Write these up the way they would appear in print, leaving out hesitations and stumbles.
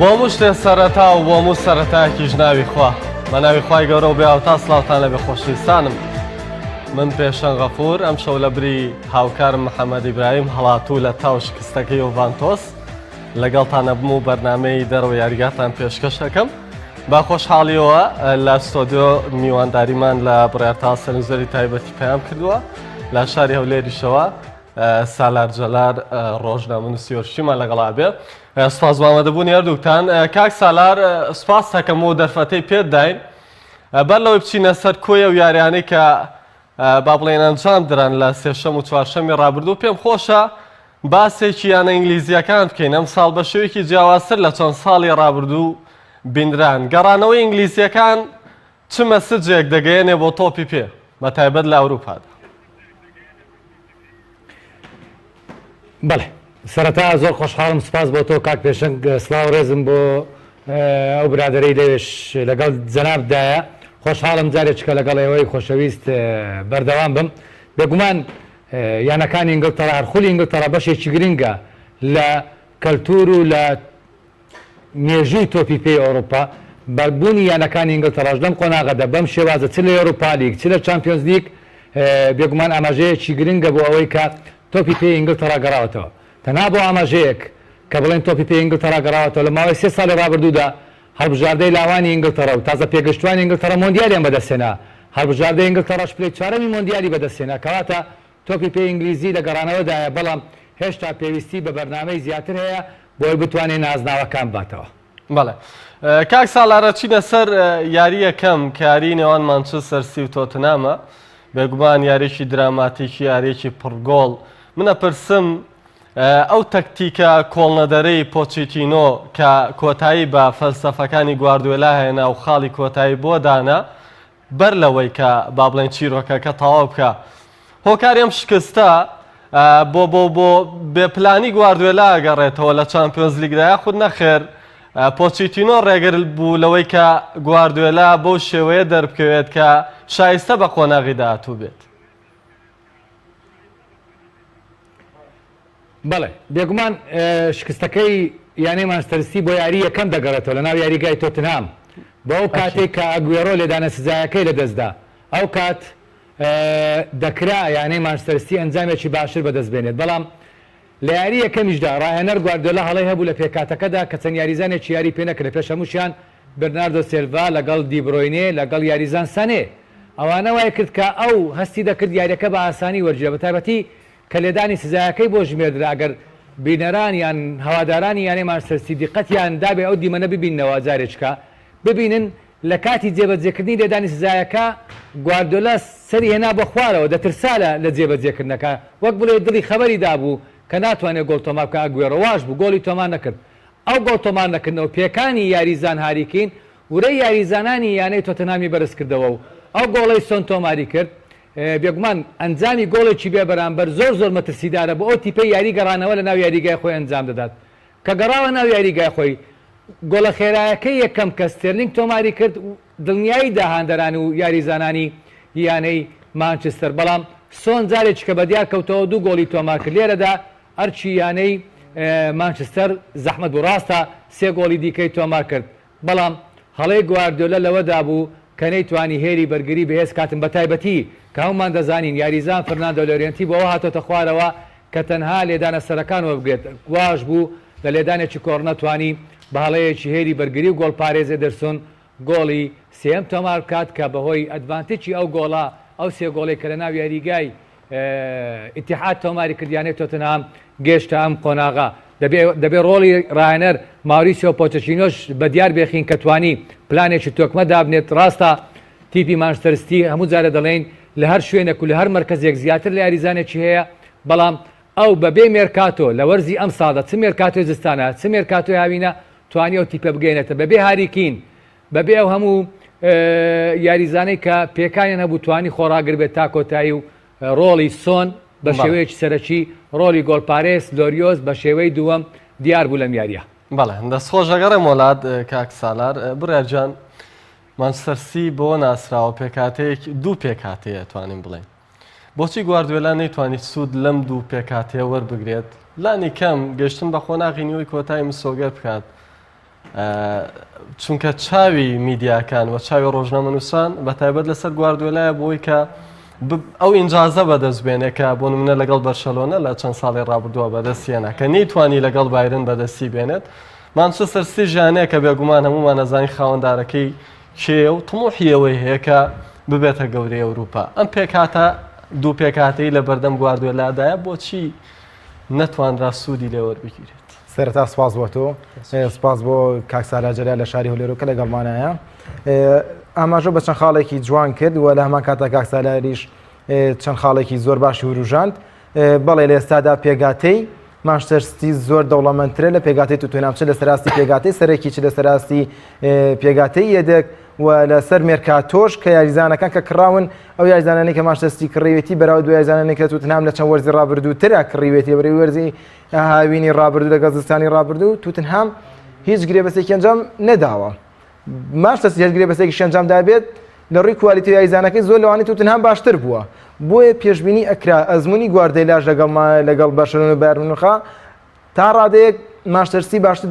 بۆ هەموو شتێ سەرەتا و بۆ هەموو سەرەتایەکیش ناوی خوا بە ناوی خوای گەورە و بێ تا سڵاوتان لەبێ خۆشەویستانم. من پێشەنگ غەفوور ئەم شەو لە بری هاوکارم محەممەد ئیبراهیم هەڵاتوو لە تاو شکستەکەی ڤانتۆس لەگەڵتانە بم و بەرنامەی دەرەوە یاریگاتان پێشکەش دەکەم. با خۆشحاڵیەوە لە ستۆدیۆ میوانداریمان لە بڕیارتا سەرنجەری تایبەتی پەیام کردووە لە شاری هەولێریشەوە سالار جەلار ڕۆژنامەنووسی وەرشیمان لەگەڵا بێ. سپاس بۆ ئامادەبوونی هەردووکتان. کاک سالار سپاس دەکەم و دەرفەتەی پێت داین بەر لەوەی بچینە سەر کۆیە و یاریانەی کە با بڵێن ئەنجام دران لە سێشەم و چوارشەمی ڕابردوو. پێم خۆشە باسێکی یانە ئینگلیزیەکان بکەین ئەم ساڵ بە شێوەیەکی جیاوازتر لە چەند ساڵی ڕابردوو بینران. گەڕانەوەی ئینگلیزیەکان چ مەسجێک دەگەیەنێ بۆ تۆپی پێ بە تایبەت لە ئەوروپادا؟ بەڵێ سەرەتا زۆر خۆشحاڵم سپاس بۆ تۆ کاک پێشەنگ سڵاو ڕێزم بۆ ئەو برادەرەی لەوێش لەگەڵ جەنابدایە. خۆشحاڵم جارێککە لەگەڵ ئێوەی خۆشەویست بەردەوام بم. بێگومان یانەکانی ئینگلتەرا هەرخولی ئینگلتەرا بەشێکی گرنگە لە کەلتور و لە مێژووی تۆپی پێی ئەوروپا. بەربوونی یانەکانی ئینگلتەراش لەم قۆناغەدا بەم شێوازە چ لە ئەوروپا لیگ چ لە چامپیۆنز لیگ بێگومان ئاماژەیەکی گرنگە بۆ ئەوەی کە تۆپی پێی ئینگلتەرا گەڕاوەتەوە. تەنها بۆ ئاماژەیەک کە بڵێن تۆپی پێی ئینگلتەرا گەڕاوەتەوە لە ماوەی 3 ساڵی ڕابردوودا هەڵبژاردەی لاوانی ئینگلتەرا و تازە پێگەشتوانی ئینگلتەرا مۆندیالیان بەدەستێنا. هەڵبژاردەی ئینگلتەراش پلەی چوارەمی مۆندیالی بەدەستێنا کەواتە تۆپی پێی ئینگلیزی لە گەڕانەوەدایە بەڵام هێشتا پێویستی بە بەرنامەی زیاتر هەیە بۆی بتوانێت نازناوەکان باتەوە. بەڵێ کاک ساڵارە چینە سەر یاری یەکەم کە یاری نێوان مانچستەر سیتی و تۆتنامە. بێگومان یاریێکی دراماتیکی یاریێکی پڕگۆڵ. منە پرسم ئەو تەکتیکە کۆڵنەدەرەی پۆچیتینۆ کە کۆتایی بە فەلسەفەکانی گواردیۆلا هێنا و خاڵی کۆتایی بۆ دانا بەر لەوەی کە با بڵێن چیرۆکەکە تەواو بکە هۆکاریم شکستە بۆ بێپلانی گواردیۆلا ئەگەڕێتەوە لە چامپیۆنز لیگدایە خود نەخێر پۆچیتینۆ ڕێگر بوو لەوەی کە گواردیۆلا بەو شێوەیە دەربکەوێت کە شایستە بە قۆناغی داهاتوو بێت. بەڵێ بێگومان شکستەکەی یانەی مانچستەر بۆ یاری یەکەم دەگەڕێتەوە لە ناو یاریگای تۆتنهام بۆ ئەو کاتێک کە ئەگوێرۆ لێدانە سزایەکەی لەدەستدا. ئەو کات دەکرا یانەی مانچستەر ئەنجامێکی باشتر بەدەستبێنێت. بەڵام لە یاری یەکەمیشدا ڕاهێنەر گواردیۆلا هەڵەی هەبوو لە پێکاتەکەدا کە چەند یاریزانێکی یاری پێ نەکرد. پێش هەمووشیان برناردۆ سیلڤا لەگەڵ دیبرۆینێ لەگەڵ یاریزان سانێ ئەوانە وای کرد کە ئەو هەستی دەکرد یاریەکە بە ئاسانی وەرجێ بە تایبەتی کە لێدانی سزایەکەی بۆ ژمێردرا ئەگەر بینەران یان هەوادارانی یانەی مانچستەر دیقەتیان دابێ ئەو دیمەنە ببیننەوە جارێککە ببینن لە کاتی جێبەجێکردنی لێدانی سزایەکە گواردیۆلا سەری هێنا بە خوارەوە دەترسا لە جێبەجێکردنەکە وەک بڵێ دڵی خەبەری دابوو کە ناتوانێت گۆڵ تۆمار بکە. ئەگوێرۆ واش بوو گۆڵی تۆمار نەکرد. ئەو گۆڵ تۆمار نەکردنەوە پێکانی یاریزان هاریکین ورەی یاریزانانی یانەی تۆتنهامی بەرز کردەوە و ئەو گۆڵەی سۆن تۆماری کرد. بێگومان ئەنجامی گۆڵێکی بێ بەرامبەر زۆر مەترسیدارە بۆ ئەو تیپەی یاری گەڕانەوە لە ناو یاریگای خۆی ئەنجام دەدات کە گەڕاوە ناو یاریگای خۆی گۆڵە خێرایەکەی یەکەم کە ستێرلینگ تۆماری کرد دڵنیایی داهاندەرانی و یاریزانانی یانەی مانچستەر. بەڵام سۆن جارێکی کە بەدیار کەوتەوە دوو گۆڵی تۆمار کرد. لێرەدا ئەرچی یانەی مانچستەر زەحمەت بوو ڕاستە 3 گۆڵی دیکەی تۆمار کرد. بەڵام هەڵەی گواردیۆلا لەوەدا بوو کە نەیتوانی هێری بەرگری بەهێز کاتن بە تایبەتی کە هەمومان دەزانین یاریزان فەرناندۆ لۆرێنتی بۆەوە هاتۆتە خوارەوە کە تەنها لێدانە سەرەکانەوە بگرێت. واش بوو لە لێدانێکی کۆڕ نەتوانی بە هەڵەیەکی هێری بەرگری و گۆڵ پارێزێ دەرسون گۆڵی سێم تۆمار بکات کە بەهۆی ئەدڤانتێجی ئەو گۆڵە ئەو 3 گۆڵی کە لە ناو یاریگای ئیتیحاد تۆماری کردیانەی تۆتنهام گەیشتە ئەم قۆناغا. دەبێ ڕۆڵی ڕاهێنەر ماوریسیۆ پۆچەچینۆش بەدیار بێخین کە توانی پلانێکی تۆکمە دابنێت. ڕاستە تیپی مانچستەر هەموو جارە دەڵێن لە هەر شوێنێک و لە هەر مەرکەزێک زیاتر لە یاریزانێکی هەیە. بەڵام ئەو بەبێ مێرکاتۆ لە وەرزی ئەم ساڵدا چ مێرکاتۆی زستانە چ مێرکاتۆی هاوینە توانی ئەو تیپە بگەێنێتە بەبێ هاریکین بەبێ ئەو هەموو یاریزانەی کە پێکانیان هەبوو توانی خۆراگر بێت تا کۆتایی و ڕۆڵی سۆن بە شێوەیەکی سەرەکی ڕۆڵی گۆڵپارێز لۆریۆز بە شێوەی دووەم دیار بوو لەم یاریە. بەڵێ دەستخۆشەگەڕێ مۆلات کاک سالار برایجان مانچستەر بۆ ناسراوە پێکاتەیەک دوو پێکاتەیە توانین بڵێن بۆچی گواردیۆلا نەیتوانێت سوود لەم دوو پێکاتەیە وەربگرێت لانی کەم گەشتن بە خۆناغی نیوەی کۆتایی مسۆگەر بکات چونکە چاوی میدیاکان و چاوی ڕۆژنامەنووسان بە تایبەت لەسەر گواردیۆلایە بۆی کە ئەو ئینجازە بەدەست بێنێ کە بۆ نمونە لەگەڵ بەرشەلۆنە لە چەند ساڵی ڕابردووە بەدەستیێنا کە نەیتوانی لەگەڵ بایرن بەدەستی بێنێت مانچستەر سیتی ژانەیە کە بێگومان هەمومان نەزانی خاوەندارەکەی کێ و تموحیەوەی هەیە کە ببێتە گەورەی ئەوروپا ئەم پێکهاتە دوو پێکهاتەی لە بەردەم گواردیۆلادایە بۆچی نەتوانرا سوودی لێوەربگیرێت سەرەتا سپاس بۆ تۆ سپاس بۆ کاک سالاجەریا لە شاری هەولێرۆکە لەگەڵمانایە ئاماژە بە چەند خاڵێکی جوان کرد و لە هەمان کاتە کاک سالاریش چەند خاڵێکی زۆر باشی وروژاند بەڵێ لە ئێستادا پێگاتەی مانچستەر سیتی زۆر دەوڵەمەندترە لە پێگاتەی توتنهام چ لە سەراستی پێگاتەی سەرەکی چ لە سەراستی پێگاتەی یەدەک و لەسەر مێرکاتۆش کە یاریزانەکان کە کڕاون ئەو یاریزانانەی کە مانچستەر سیتی کڕیوێتی بەراو دو یاریزانانەی کە توتنهام لە چەند وەرزی ڕابردووترا کڕیوێتی بەڕێوەی وەرزی هاوینی ڕابردوو لەگەڵ زستانی ڕابردوو توتنهام هیچ گرێبەسێکی ئەنجام نەداوە مانچستەر سیتی هیچ گرێبەسێکی ئەنجام دابێت لە ڕووی کوالیتی یاریزانەکەی زۆر لەوانی توتنهام باشتر بووە بۆیە پێشبینی ئەکرا ئەزمموی گواردیۆلاش لەگەڵ بەرشەلۆنە و بایرن مونیخ تا ڕادەیەک مانچستەر سیتی باشتر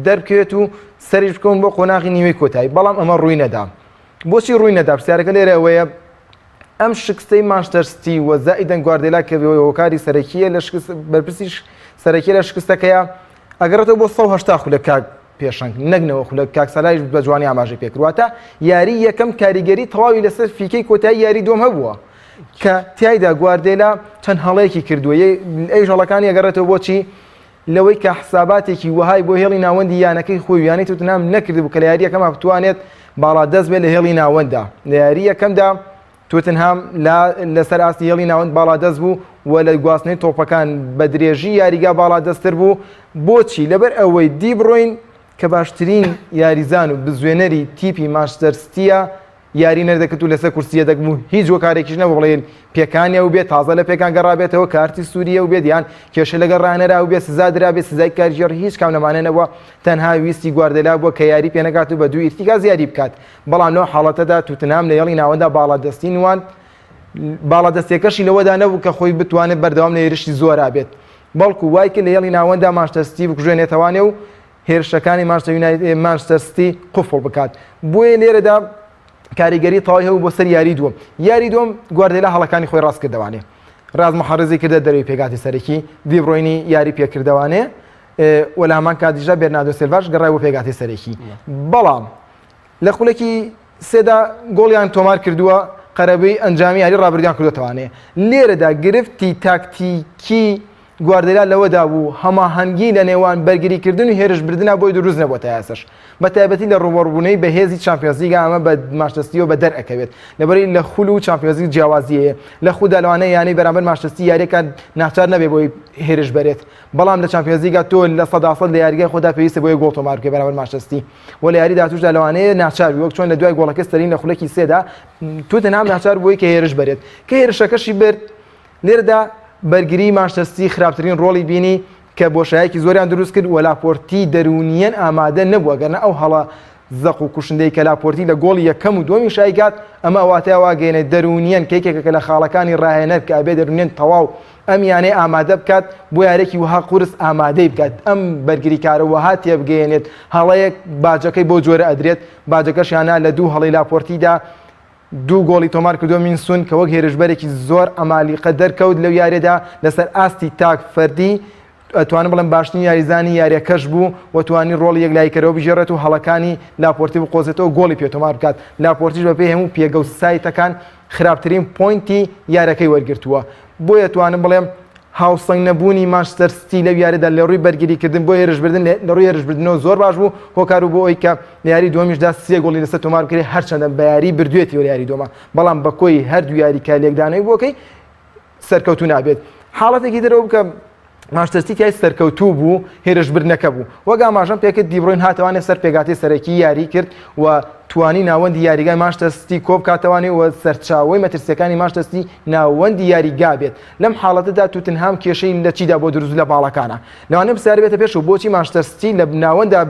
دەرکەوێت و سەریش بکەون بۆ قۆناغی نیوەی کۆتایی بەڵام ئەمە ڕووی نەدا بۆچی ڕووی نەدا پرسیارەکە لێرە ئەوەیە ئەم شکستەی مانچستەر سیتی و زائیدەن گواردیۆلا کە هۆکاری سەرەکیە لە بەرپرسی سەرەکی لە شکستەکەیە ئەگەڕێتەوە بۆ 180 خولەک کاک پێشنگ نەگنەوە خولەک کاک سەلایش بە جوانی ئاماژەی پێکرواتە یاری یەکەم کاریگەری تەواوی لەسەر فیکەی کۆتایی یاری دۆم هەبووە کە تایدا گواردیۆلا چەند هەڵەیەکی کردووە ئەی هەڵەکانی ئەگەڕێتەوە بۆچی لەوەی کە حساباتێکی وهای بۆ هێڵی ناوەندی یانەکەی خۆی یانی توتنهام نەکردبوو کە لە یاری یەکەمە بتوانێت باڵا دەست بێت لە هێڵی ناوەنددا لە یاری یەکەمدا توتنهام لەسەر ئاستی هێڵی ناوەند باڵا دەست بوو و لە گواستنەی تۆپەکان بە درێژی یاریگا باڵا دەستتر بوو بۆچی لەبەر ئەوەی دی بڕۆین کە باشترین یاریزان و بزوێنەری تیپی مانچستەر سیتیە یاری نەردەکرد و لەسەر کورسیە دەکبوو هیچ وەکارێکیش نەبوو بڵێن پێکانیا و بێت تازە لە پێکان گەڕابێتەوە کارتی سووریە و بێت یان کێشە لەگەڵ ڕانەرا و بێت سزا درابێت سزای کارژێڕ هیچ کام نەمانە نەبووە تەنها ویستی گواردیۆلا بووە کە یاری پێنەکات و بە دوو ئیرتیکاز یاری بکات بەڵام لەو حاڵەتەدا توتنهام لە هێڵی ناوەندا باڵا دەستی نوان باڵا دەستێکەشی لەوەدا نەبوو کە خۆی بتوانێت بەردەوام لە هێرشی زۆرا بێت بەڵکو وای کرد لە هێڵی ناوەندا مانچستەر سیتی بکوژێنێتەوانێ و هێرشەکانی مانچستەر سیتی قوفڵ بکات بۆیە لێرەدا کاریگەری تەواوی هەبوو بۆ سەر یاری دووەم یاری دووەم گواردیۆلا هەڵەکانی خۆی ڕاست کردوانێ ڕاز محەرزی کردە دەروی پێگاتی سەرەکی دی بڕۆینی یاری پێکردوانێ و لە هەمان کاتیشدا بێرنادۆ سیلڤاش گەڕای بۆ پێگاتی سەرەکی بەڵام لە خولەکی سێدا گۆڵیان تۆمار کردووە قەرەبەی ئەنجامی یاری ڕابردیان کردوتەوانێ لێرەدا گرفتی تاکتیکی گواردیۆلا لەوەدا بوو هەماهەنگی لە نێوان بەرگریکردن و هێرشبردنە بۆی دروست نەبووە یاسەش بە تایبەتی لە ڕوبەڕبوونەی بەهێزی چامپیۆنز لیگ ئەمە بە مانچستەر سیتی بە دەرئەکەوێت لەبەری لە خول و چامپیۆنز لیگ جیاوازیەیە لە خوددا لەوانەیە یانی بەرامبەر مانچستەر سیتی یاریەکە ناچار نەبێ بۆی هێرش بەرێت بەڵام لە چامپیۆنز لیگا تۆ لە 100% لە یاریگای خۆدا پێویستە بۆی گۆڵ تۆمار بکەی بەرامبەر مانچستەر سیتی و لە یاری داهاتووشدا لەوانەیە ناچار وەک چۆن لە دوای گۆڵەکە ستەرین لە خولەکی سێدا توتنهام ناچار بووی کە هێرش بەرێت کە هێرشەکەشی برد لێرەدا بەرگری مانچستەر سیتی خراپترین ڕۆڵی بینی کە بۆشایەکی زۆریان دروست کرد و لاپۆرتی دەرونیەن ئامادە نەبووە گەرنە ئەو هەڵە زەق و کوشندەی کە لاپۆرتی لە گۆڵی یەکەم و دووەمی شایکات ئەمە ئەواتەیە واگەێنێت دەرونیەن کێکێکە لە خاڵەکانی ڕاهێنەر کە ئەبێ دەرونیەن تەواو ئەم یانەی ئامادە بکات بۆ یارێکی وها قورس ئامادەی بکات ئەم بەرگریکارە وها تێبگەێنێت هەڵەیەک باجەکەی بۆ جۆرە ئەدرێت باجەکەشیانە لە دوو هەڵی لاپۆرتیدا دوو گۆڵی تۆمار کردو مینسون کە وەک هێرشبەرێکی زۆر ئەمالیقە دەرکەوت لەو یاریدا لەسەر ئاستی تاک فەردی ئەتوانم بڵم باشترین یاریزانی یاریەکەش بوو و توانی ڕۆڵ یەکلایکەرەوە بژێڕێت و هەڵەکانی لاپۆرتی بقۆزێتەوە گۆڵی پێتۆمار بکات لاپۆرتیش بەپێی هەموو پێگە و سایتەکان خراپترین پۆینتی یارەکەی وەرگرتووە بۆیە توانم بڵێم هاوسەنگ نەبوونی مانچستەر سیتی لەو یاریدا لە ڕووی بەرگریکردن بۆ هێرشبردن لە ڕووی هێرشبردنەوە زۆر باش بوو هۆکار بۆ ئەوی کە لە یاری دووەمیشدا سێ گۆڵی لەسەر تۆمار بکرێت هەرچەندە بە یاری بردوێتەوە یاری دووەمە بەڵام بە کۆی هەردوو یاریکە لێکدانەوەی بۆکەی سەرکەوتوو نابێت حاڵەتێکی دەرەوە بکە مانچستەر سیتی سەرکەوتوو بوو هێرشبردنەکە بوو وەک ئاماژەم پێکرد دی بڕۆین هاتەوانێت سەر پێگاتی سەرەکی یاری کرد و توانی ناوەندی یاریگای مانچستەر سیتی کۆ بکاتەوانێ و سەرچاوەی مەترسیەکانی مانچستەر سیتی ناوەندی یاریگا بێت لەم حاڵەتەدا توتنهام کێشەی لە چیدا بۆ دروست لە باڵەکانە لەوانەیە پرسیاری بێتە پێش و بۆچی مانچستەر سیتی لە ناوەندا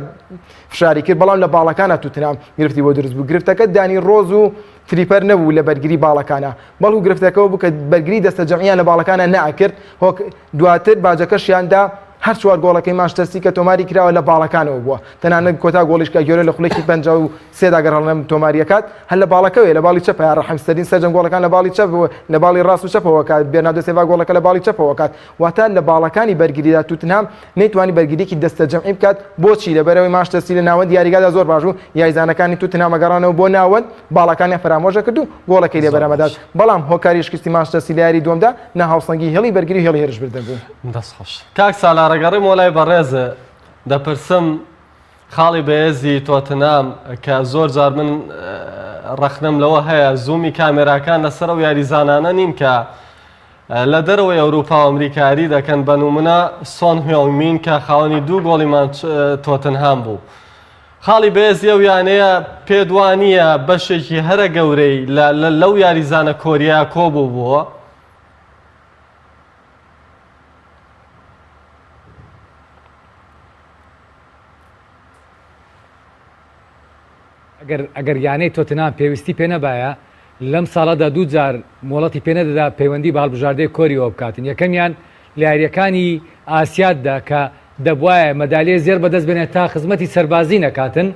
فشاری کرد بەڵام لە باڵەکانە توتنهام گرفتی بۆ دروست بوو گرفتەکە دانی ڕۆز و تریپەر نەبوو لە بەرگری باڵەکانە بەڵکو گرفتەکەەوە بوو کە بەرگری دەستە جەمعیان لە باڵەکانە نەئەکرد هۆک دواتر باجەکەشیاندا هەر چوار گۆڵەکەی مانچستەر کە تۆماری کراوە لە باڵەکانەوە بووە تەنانەت کۆتا گۆڵیشکە گەورە لە خولێکی 53 داگەر هەڵنەم تۆماریەکات هەر لە باڵەکەوێ لە باڵی چەپە ڕەحمستەرین سەرجەم گۆڵەکان لە باڵی چەپ لە باڵی ڕاست و چەپەوە کات بێرنادۆ سێڤا گۆڵەکە لە باڵی چەپەوە کات واتە لە باڵەکانی بەرگریدا توتنهام نەیتوانی بەرگریکی دەستە جەمعی بکات بۆچی لەبەرەوەی مانچستەر لە ناوەند دیاریگادا زۆر باش و یاریزانەکانی توتنهام گەڕانەوە بۆ ناوەند باڵەکانی فرامۆژە کرد و گۆڵەکەی لێ بەرەمەدات بەڵام هۆکاری شکستی مانچستەر لە یاری دووەمدا نە هاوسەنگی هێڵی بەرگری هێڵی هێرش بردن بوو دەست خۆش کاک سالارەگەڕی مۆلای بەڕێزە دەپرسم خاڵی بەهێزی تۆتنام کە زۆر جار من ڕەخنم لەوە هەیە زوومی کامێراکان لەسەر و یاریزانانە نین کە لە دەرەوەی ئەوروپا و ئەمریکاری دەکەن بە نمونە سۆن هێڵمین کە خاوەنی دوو گۆڵیمان تۆتنهام بوو خاڵی بەهێزی ئەو یانەیە پێدوانیە بەشێکی هەرە گەورەی لەو یاریزانە کۆریا کۆبوو بووە ئەگەر یانەی تۆتنام پێویستی پێ نەبایە لەم ساڵەدا دوو جار مۆڵەتی پێ نەدەدا پەیوەندی بە هەڵبژاردەی کۆریەوە بکاتن یەکەمیان لە یاریەکانی ئاسیاتدا کە دەبواە مەدالیە زێر بەدەست بێنێت تا خزمەتی سەربازی نەکاتن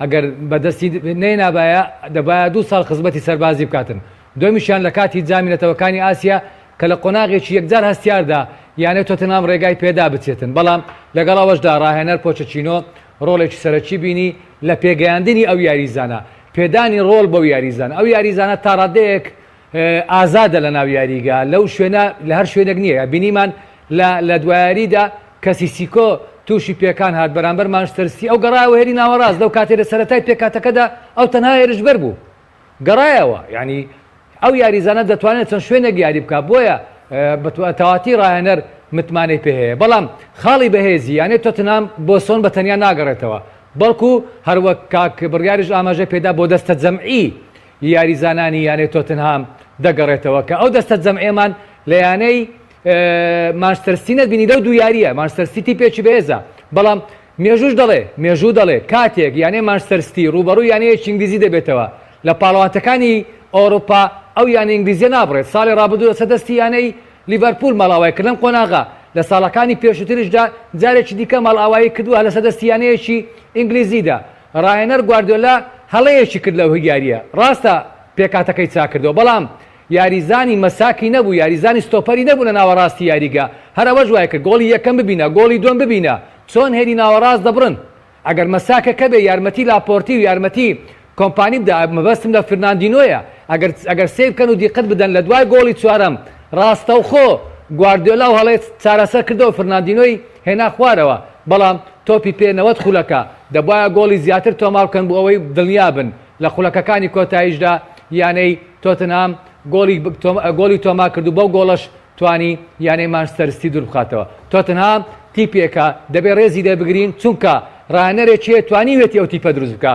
ئەگەر بەدەستی نەینابایە دەبایە 2 ساڵ خزمەتی سەربازی بکاتن دومیشیان لە کاتی جامینەتەوەکانی ئاسیا کە لە قۆناغێکی یەکجار هەستیاردا یانەی تۆتنام ڕێگای پێدا بچێتن بەڵام لەگەڵەوەشدا ڕاهێنەر پۆچەچینۆ ڕۆڵێکی سەرەکی بینی لە پێگەیاندنی ئەو یاریزانە پێدانی ڕۆڵ بەو یاریزانە ئەو یاریزانە تا ڕادەیەک ئازادە لە ناو یاریگا لەو شوێنە لە هەر شوێنێک نییە بینیمان لە دوایاریدا کەسی سیکۆ تووشی پێکان هات بەرامبەر مانچستەر ئەو گەڕایەوە هێری ناوەڕاست لەو کاتێ لە سەرەتای پێکاتەکەدا ئەو تەنها هێرشبەر بوو گەڕایەوە ینی ئەو یاریزانە دەتوانێت چەند شوێنێک یاری بکات بۆیە تەواتی ڕاهێنەر متمانەی پێ هەیە بەڵام خاڵی بەهێزی یانێ تۆتنام بۆ سۆن بە تەنیا ناگەڕێتەوە بەڵکو هەروەک کاک بڕیاریش ئاماژە پێدا بۆ دەستە جەمعی یاریزانانی یانەی تۆتنهام دەگەڕێتەوە کە ئەو دەستە جەمعێمان لە یانەی مانچستەر سیتی بینی لەو دوو یاریە مانچستەر سیتی پێچی بەهێزە بەڵام مێژوو دەڵێ کاتێک یانەی مانچستەر سیتی ڕوبەڕووی یانەیەکی ئینگلیزی دەبێتەوە لە پاڵەوانتەکانی ئەوروپا ئەو یانە ئینگلیزیە نابڕێت ساڵی ڕابردوو سەدەستی یانەی لیڤەرپول ماڵاوای کردن قۆناغا لە ساڵەکانی پێشووتریشدا جارێکی دیکە ماڵئاوایی کردووە لە سەدەستی یانەیەکی ئینگلیزیدا ڕاهێنەر گواردیۆلا هەڵەیەکی کرد لەو یاریە ڕاستە پێکاتەکەی چاکردەوە بەڵام یاریزانی مەساکی نەبوو یاریزانی ستۆپەری نەبوو لە ناوەڕاستی یاریگا هەرەوە جوای کرد گۆڵی یەکەم ببینە گۆڵی دوم ببینە چۆن هێری ناوەڕاست دەبڕن ئەگەر مەساکەکە بێ یارمەتی لاپۆرتی و یارمەتی کۆمپانی بدا مەبەستم لە فرناندینۆیە ئەگەر سێ بکەن و دیقەت بدەن لە دوای گۆڵی چوارەم ڕاستەوخۆ گواردیۆلا و هەڵێت چارەسەر کردەوە فرناندینۆی هێنا خوارەوە بەڵام تۆپی پێنەوەت خولەکە دەبایە گۆڵی زیاتر تۆمار بکەن بۆ ئەوەی دڵنیا بن لە خولەکەکانی کۆتاییشدا یانەی تۆتنهام گۆڵی تۆمار کردو بەو گۆڵەش توانی یانەی مانچستەر سیتی دوور بخاتەوە تۆتنهام تیپێکە دەبێت ڕێزی دەبگرین چونکە ڕاهێنەرێکی توانیوێتی ئەو تیپە دروست بکە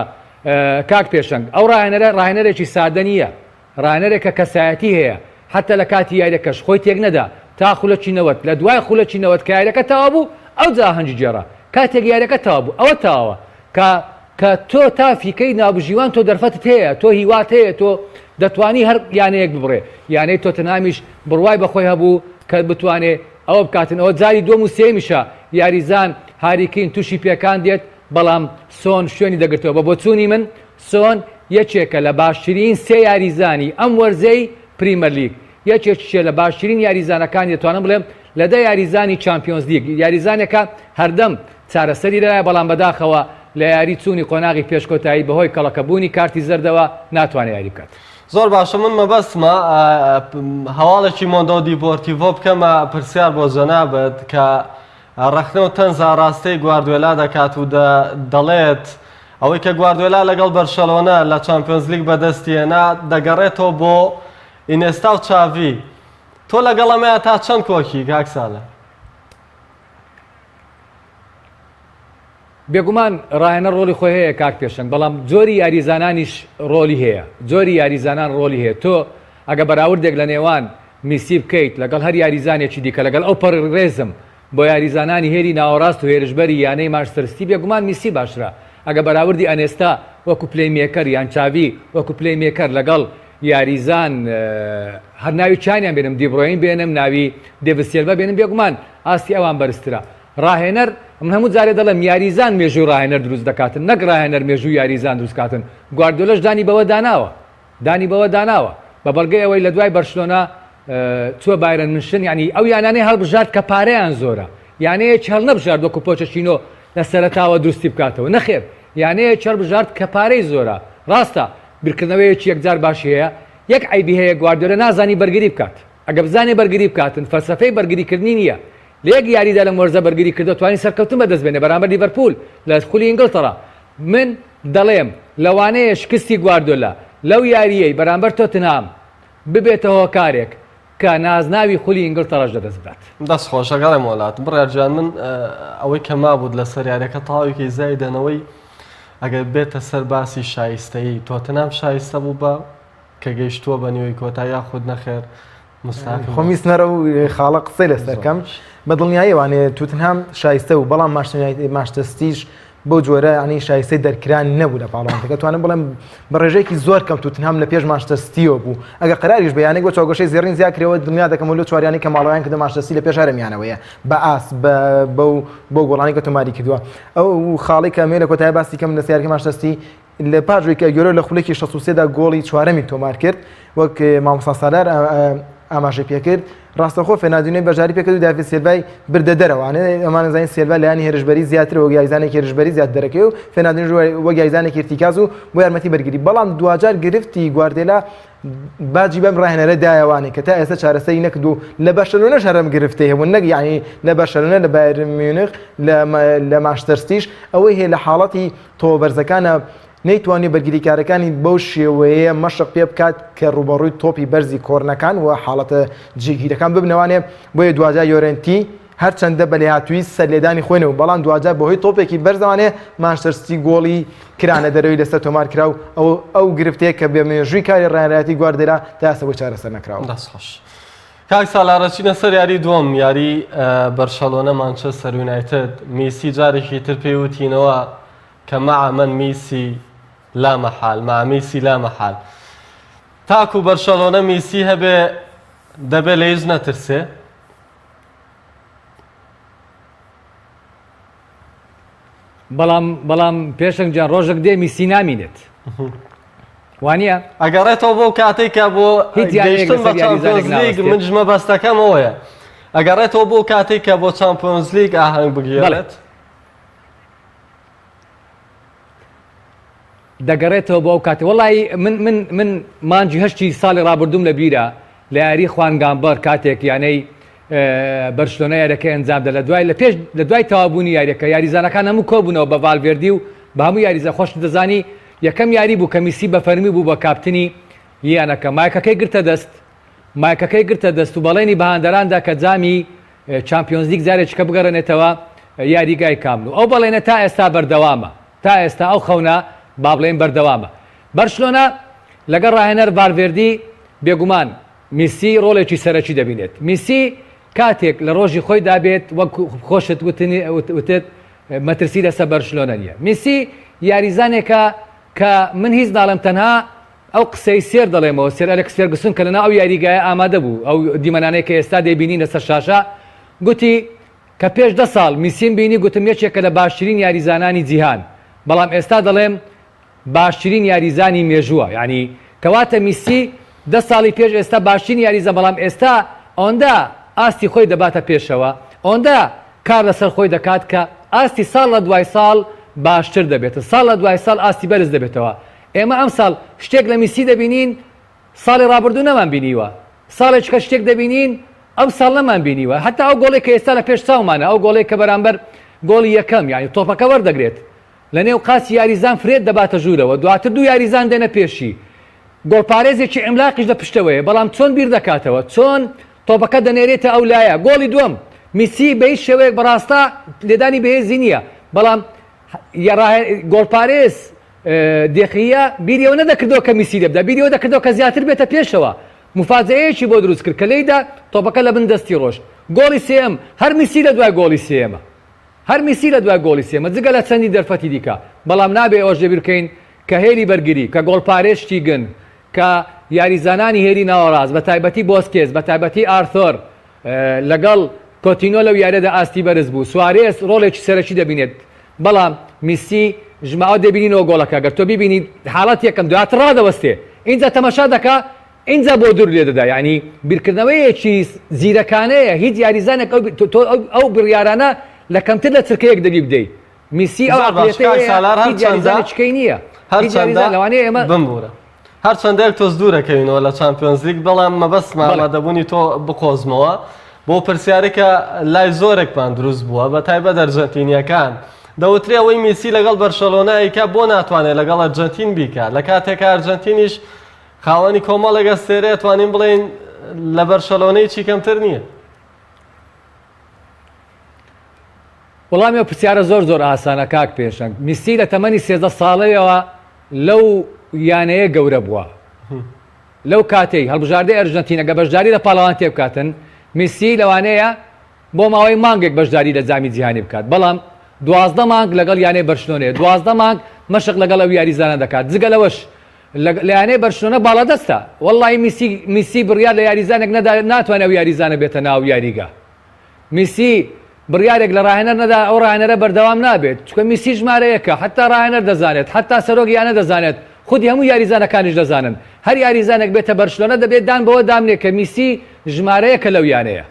کاک پێشنگ ئەو ڕاهێنەرێکی سادە نییە ڕاهێنەرێکە کەسایەتی هەیە حتى لە کاتی یاریەکەش خۆی تێک نەدا تا خولەچینەوەت لە دوای خولەچینەوەت کە یاریەکە تەوا بوو ئەو جا هەنج جێڕا کاتێک یاریەکە تەوا بوو ئەوە تاوە کە تۆ تا فیکەی ناوبژیوان تۆ دەرفەتت هەیە تۆ هیوات هەیە تۆ دەتوانی هەر یانەیەک ببڕێ یانەی تۆتنهامیش بڕوای بەخۆی هەبوو کە بتوانێ ئەوە بکاتن ئەوە جاری دووەم و سێمیشە یاریزان هاریکین تووشی پێکان دێت بەڵام سۆن شوێنی دەگرتەوە بە بۆچوونی من سۆن یەکێکە لە باشترین سێ یاریزانی ئەم وەرزەی پریمەر لیگ یەکێکیشە لە باشترین یاریزانەکان دەتوانم بڵێم لەدە یاریزانی چامپیۆنز لیگ یاریزانێکە هەردەم چارەسەری لایە بەڵام بەداخەوە لە یاری چوونی قۆناغی پێشکۆتایی بەهۆی کەڵەکەبوونی کارتی زەردەوە ناتوانێت یاری بکات زۆر باشە من مەبەستمە هەواڵێکی مۆندۆ دیپۆرتیڤۆ بکەمە پرسیار بۆ جەنابەت کە ڕەخنەوە تەنزا ڕاستەی گواردیۆلا دەکات و دەڵێت ئەوەی کە گواردیۆلا لەگەڵ بەرشەلۆنە لە چامپیۆنز لیگ بەدەستیێنا دەگەڕێتەوە بۆ ئینێستا و چاڤی تۆ لەگەڵ ئەمەیە تا چەند کۆکی کاک ساڵە بێگومان ڕاهێنەر ڕۆلی خۆی هەیە کاک پێشنگ بەڵام جۆری یاریزانانیش ڕۆلی هەیە جۆری یاریزانان ڕۆلی هەیە تۆ ئەگە بەراوردێک لە نێوان میسی بکەیت لەگەڵ هەر یاریزانێکی دیکە لەگەڵ ئەو پەڕ ڕێزم بۆ یاریزانانی هێری ناوەڕاست و هێرشبەری یانەی مانچستەر سیتی بێگومان میسی باشترە ئەگە بەراوردی ئەنێستا وەکو پلەی مێکەر یان چاوی وەکو پلەی مێکەر لەگەڵ یاریزان هەر ناوی چانیان بێنم دیبڕۆین بێنم ناوی دێڤید سیلڤا بێنم بێگومان ئاستی ئەوان بەرزترە ڕاهێنەر من هەموو جارێ دەڵێم یاریزان مێژوو ڕاهێنەر دروست دەکاتن نەک ڕاهێنەر مێژوو یاریزان دروستکاتن گواردیۆلەش دانی بەوە داناوە بە بەڵگەی ئەوەی لە دوای بەرشلۆنا چوە بایرن منشن ینی ئەو یانانەی هەڵبژارد کە پارەیان زۆرە یانەیە چێڵ نەبژارد وەکو پۆچەچینۆ لە سەرەتاوە دروستی بکاتەوە نەخێر یانەیە چێڵ بژارد کە پارەی زۆرە ڕاستە بیرکردنەوەیەکی یەکجار باشی هەیە یەک عیبی هەیە گواردیۆلە نازانی بەرگری بکات ئەگە بزانێ بەرگری بکاتن فەلسەفەی بەرگریکردنی نییە لە یەک یاریدا لە مۆرزە بەرگری کردو توانی سەرکەوتن بەدەست بێنێ بەرامبەر لیڤەرپول لە خولی ئینگلتەرا من دەڵێم لەوانەیە شکستی گواردیۆلا لەو یاریەی بەرامبەر تۆتنهام ببێتەوە کارێک کە نازناوی خولی ئینگلتەڕەش دەدەست بدات دەست خۆش ئەگەڵێم وڵات بڕێجان من ئەوەی کە مابوو لە سەر یاریەکە تاوێکی زایدەنەوەی ئەگەر بێتە سەر باسی شایستەیی تۆتنهام شایستە بوو بە کە گەیشتووە بە نیوەی کۆتایی یاخود نەخێر مستاقیم خۆمیسنەرە و خاڵە قسەی لەسەرکەم بە دڵنیاییوانێ توتنهام شایستە و بەڵام ماشتەستیش بۆ جۆرە ینی شایستەی دەرکران نەبوو لە پاڵەوانەکە توانم بڵێم بە ڕێژەیەکی زۆر کەم توتنهام لە پێش ماشتەستیەوە بوو ئەگە قەراریش بەیانێک بۆ چاوگەشەی زێڕین زیاکرێەوە دنیا دەکەم لە چواریانی کە ماڵەوەیان کردە ماشتەستی لە پێش هەرمیانەوەیە بە ئاس بۆ گۆڵانی کە تۆماری کردووە ئەو خاڵی کە مێ لە کۆتایی باسی کەم لە سیارکی ماشتەستی لە پاژووی کە گەۆرە لە خولێکی 63دا گۆڵی چوارەمی تۆمار کرد وەک مامۆستا سالار ئاماژەی پێکرد ڕاستەخۆ فێنادونەی بەژاری پێکرد و داڤید سیلڤای بردە دەرەوەوانێ ئەمانە زانین سیلڤا لایانی هێرشبەری زیاتر وەک یاریزانێکی هێرشبەری زیات دەرەکەی و فێنادونی وەک یاریزانێکی ارتیکاز و بۆ یارمەتی بەرگری بەڵام دوجار گرفتی گواردیۆلا باجی بەم ڕاهێنەرە دایەوانی کە تا ئێستا چارەسەری نەکردو لە بەرشلۆنەش هەرم گرفتەی هەبوون نەک یعنی لە بەرشلۆنە لە بایرن میونخ لە ماشتەرسیش ئەوەی هەیە لە حاڵەتی تۆبەرزەکانە نەیتوانێت بەرگریکارەکانی بەو شێوەیە مەشق پێ بکات کە ڕوبەڕووی تۆپی بەرزی کۆرنەکان و حاڵەتە جێگیرەکان ببنەوانێ بۆیە دوجار یۆرنتی هەرچەندە بەلێهاتووی سەرلێدانی خوێنەوە بەڵام دوجار بەهۆی تۆپێکی بەرزەوانێ مانچستەر گۆڵی کرانە دەرەوەی لەسەر تۆمار کراو ئەو گرفتەیە کە بە مێژووی کاری ڕێنەرایەتی گواردیۆلا تا ئێستا بۆ چارەسەر نەکراوە. دەست خۆش کاک ساڵارە چینە سەر یاری دووەم یاری بەرشەلۆنە مانچستەر یونایتد میسی جارێکی تر پێی وتینەوە کە مع من میسی لا محال مع ميسي لا محال تاكو برشلونة ميسي هبه دبه ليز نترسه بەڵام پێشنگ جان ڕۆژێک دێ میسی نامینێت وانە ئەگەڕێتەوە بۆ کاتێکە بۆ گەیشتن بە چامپیۆنز لیگ من ژمە بەستەکەم ئەوەیە ئەگەڕێتەوە بۆ کاتێکە بۆ چامپیۆنز لیگ ئاهەنگ بگیرێت دەگەڕێتەوە بۆ ئەو کاتێ وەڵی من مانجی هەشتی ساڵی ڕابردوم لە بیرە لە یاری خوانگامبەر کاتێک یانەی بەرشلۆنە یاریەکە ئەنجامدا لە دوای تەوابوونی یاریەکە یاریزانەکان هەموو کۆبوونەوە بە ڤالڤێردی و بە هەموو یاریزە خۆش دەزانی یەکەم یاری بوو کە میسی بە فەرمی بوو بە کاپتنی یانەکە مایکەکەی گرتە دەست و بەڵێنی بەهاندەراندا کە جامی چامپیۆنز لیگ جارێککە بگەڕێنێتەوە یاریگای کامل و ئەو بەڵێنە تا ئێستا بەردەوامە تا ئێستا ئەو خەونە با بڵێن بەردەوامە بەرشلۆنە لەگەڵ ڕاهێنەر ڤالڤێردی بێگومان میسی ڕۆڵێکی سەرەکی دەبینێت میسی کاتێک لە ڕۆژی خۆی دابێت وەک خۆشت وتت مەترسی لەسەر بەرشلۆنە نییە میسی یاریزانێکە کە من هیچ ناڵێم تەنها ئەو قسەی سێر دەڵێمەوە سێر ئەلێکس فێرگسون کە لەناو ئەو یاریگایە ئامادە بوو ئەو دیمەنانەیە کە ئێستا دەیبینی لەسەر شاشە گوتی کە پێش 10 ساڵ میسیم بینی گوتم یەکێکە لە باشترین یاریزانانی جیهان بەڵام ئێستا دەڵێم باشترین یاریزانی مێژووە یعنی کەواتە میسی 10 ساڵی پێش ئێستا باشترین یاریزە بەڵام ئێستا ئەوەندە ئاستی خۆی دەباتە پێشەوە ئەوەندە کار لەسەر خۆی دەکات کە ئاستی ساڵ لە دوای ساڵ باشتر دەبێتە ساڵ لە دوای ساڵ ئاستی بەرز دەبێتەوە ئێمە ئەم ساڵ شتێک لە میسی دەبینین ساڵی ڕابردوو نەمان بینیوە ساڵێککە شتێک دەبینین ئەم ساڵ نەمان بینیوە هەتا ئەو گۆڵێک کە ئێستا لە پێش چاومانە ئەو گۆڵێک کە بەرامبەر گۆڵی یەکەم یعنی تۆپەکە وەردەگرێت لە نێو قاسی یاریزان فرێت دەباتە ژوورەوە دواتر دوو یاریزان دێنە پێشی گۆڵپارێزێکی ئەملاقیش لە پشتەوەیە بەڵام چۆن بیر دەکاتەوە چۆن تۆپەکە دەنێرێتە ئەو لایە گۆڵی دووەم میسی بە هیچ شێوەیەک بەڕاستە لێدانی بەهێزی نییە بەڵام گۆڵپارێز دێخیە بیریەوە نەدەکردەوە کە میسی لێبدا بیریەوە دەکردەوە کە زیاتر بێتە پێشەوە مفاجەیەکی بۆ دروست کرد کە لێیدا تۆپەکە لە بن دەستی ڕۆژ گۆڵی سێم هەر میسی لە دوای گۆڵی سێمە هەر میسی لە دوای گۆڵی سێمە جگە لە چەندی دەرفەتی دیکە بەڵام نابێ ئەوەش لەبیر بکەین کە هێلی بەرگری کە گۆڵپارێشتی گن کە یاریزانانی هێری ناوەڕاست بە تایبەتی بۆسکێز بە تایبەتی ئارثۆر لەگەڵ کۆتینۆ لەو یاریەدا ئاستی بەرز بوو سوارێز ڕۆڵێکی سەرەکی دەبینێت بەڵام میسی ژماوە دەبینینەوە گۆڵەکە گەر تۆ ببینیت حاڵەت یەکەم دواتر ڕادەوەستێ اینجا تەماشا دەکا اینجا بۆ دوور لێ دەدا ینی بیرکردنەوەیەکی زیرەکانەیە هیچ یاریزانێک ئەو بڕیارانە لە کەمتر لە چرکەیەک دەبی بدەیت میسی ئەو یاریزانێکەکەی نییە لەوانەیە ئێمە بمبورە هەرچەندێک تۆز دوورەکەوینەوە لە چامپیۆنز لیگ بەڵام مەبەستمە ئامادەبوونی تۆ بقۆزمەوە بۆ پرسیارێکە لای زۆرێکمان دروست بووە بە تایبەت ئەرجەنتینیەکان دەوترێ ئەوەی میسی لەگەڵ بەرشەلۆنایکە بۆ ناتوانێت لەگەڵ ئەرجەنتین بیکە لە کاتێکە ئەرجەنتینیش خاوەنی کۆمەڵێک ئەستێرە توانین بڵێن لە بەرشەلۆنەی چی کەمتر نییە. وەڵامی پرسیارە زۆر ئاسانە کاک پێشنگ میسی لە تەمەنی 13 ساڵەیەوە لەو یانەیە گەورە بووە لەو کاتەی هەڵبژاردەی ئەرژەنتینە گە بەشداری لە پاڵەوان تێ بکاتن میسی لەوانەیە بۆ ماوەی مانگێک بەشداری لە جامی جیهانی بکات بەڵام 12 مانگ لەگەڵ یانەی بەرشلۆنەیە 12 مانگ مەشق لەگەڵ ئەو یاریزانە دەکات جگە لەوەش لە یانەی بەرشلۆنە باڵەدەستە وەڵڵی میسی بڕیار لە یاریزانێک ناتوانێت ئەو یاریزانە بێتە ناو یاریگا میسی بڕیارێک لە ڕاهێنەر نەدا ئەو ڕاهێنەرە بەردەوام نابێت چکە میسی ژمارەیەکە حتا ڕاهێنەر دەزانێت حتا سەرۆک یانە دەزانێت خودی هەموو یاریزانەکانیش دەزانن هەر یاریزانێک بێتە بەرشلۆنە دەبێت دان بەوە دامنێت کە میسی ژمارەیەکە لەو یانەیە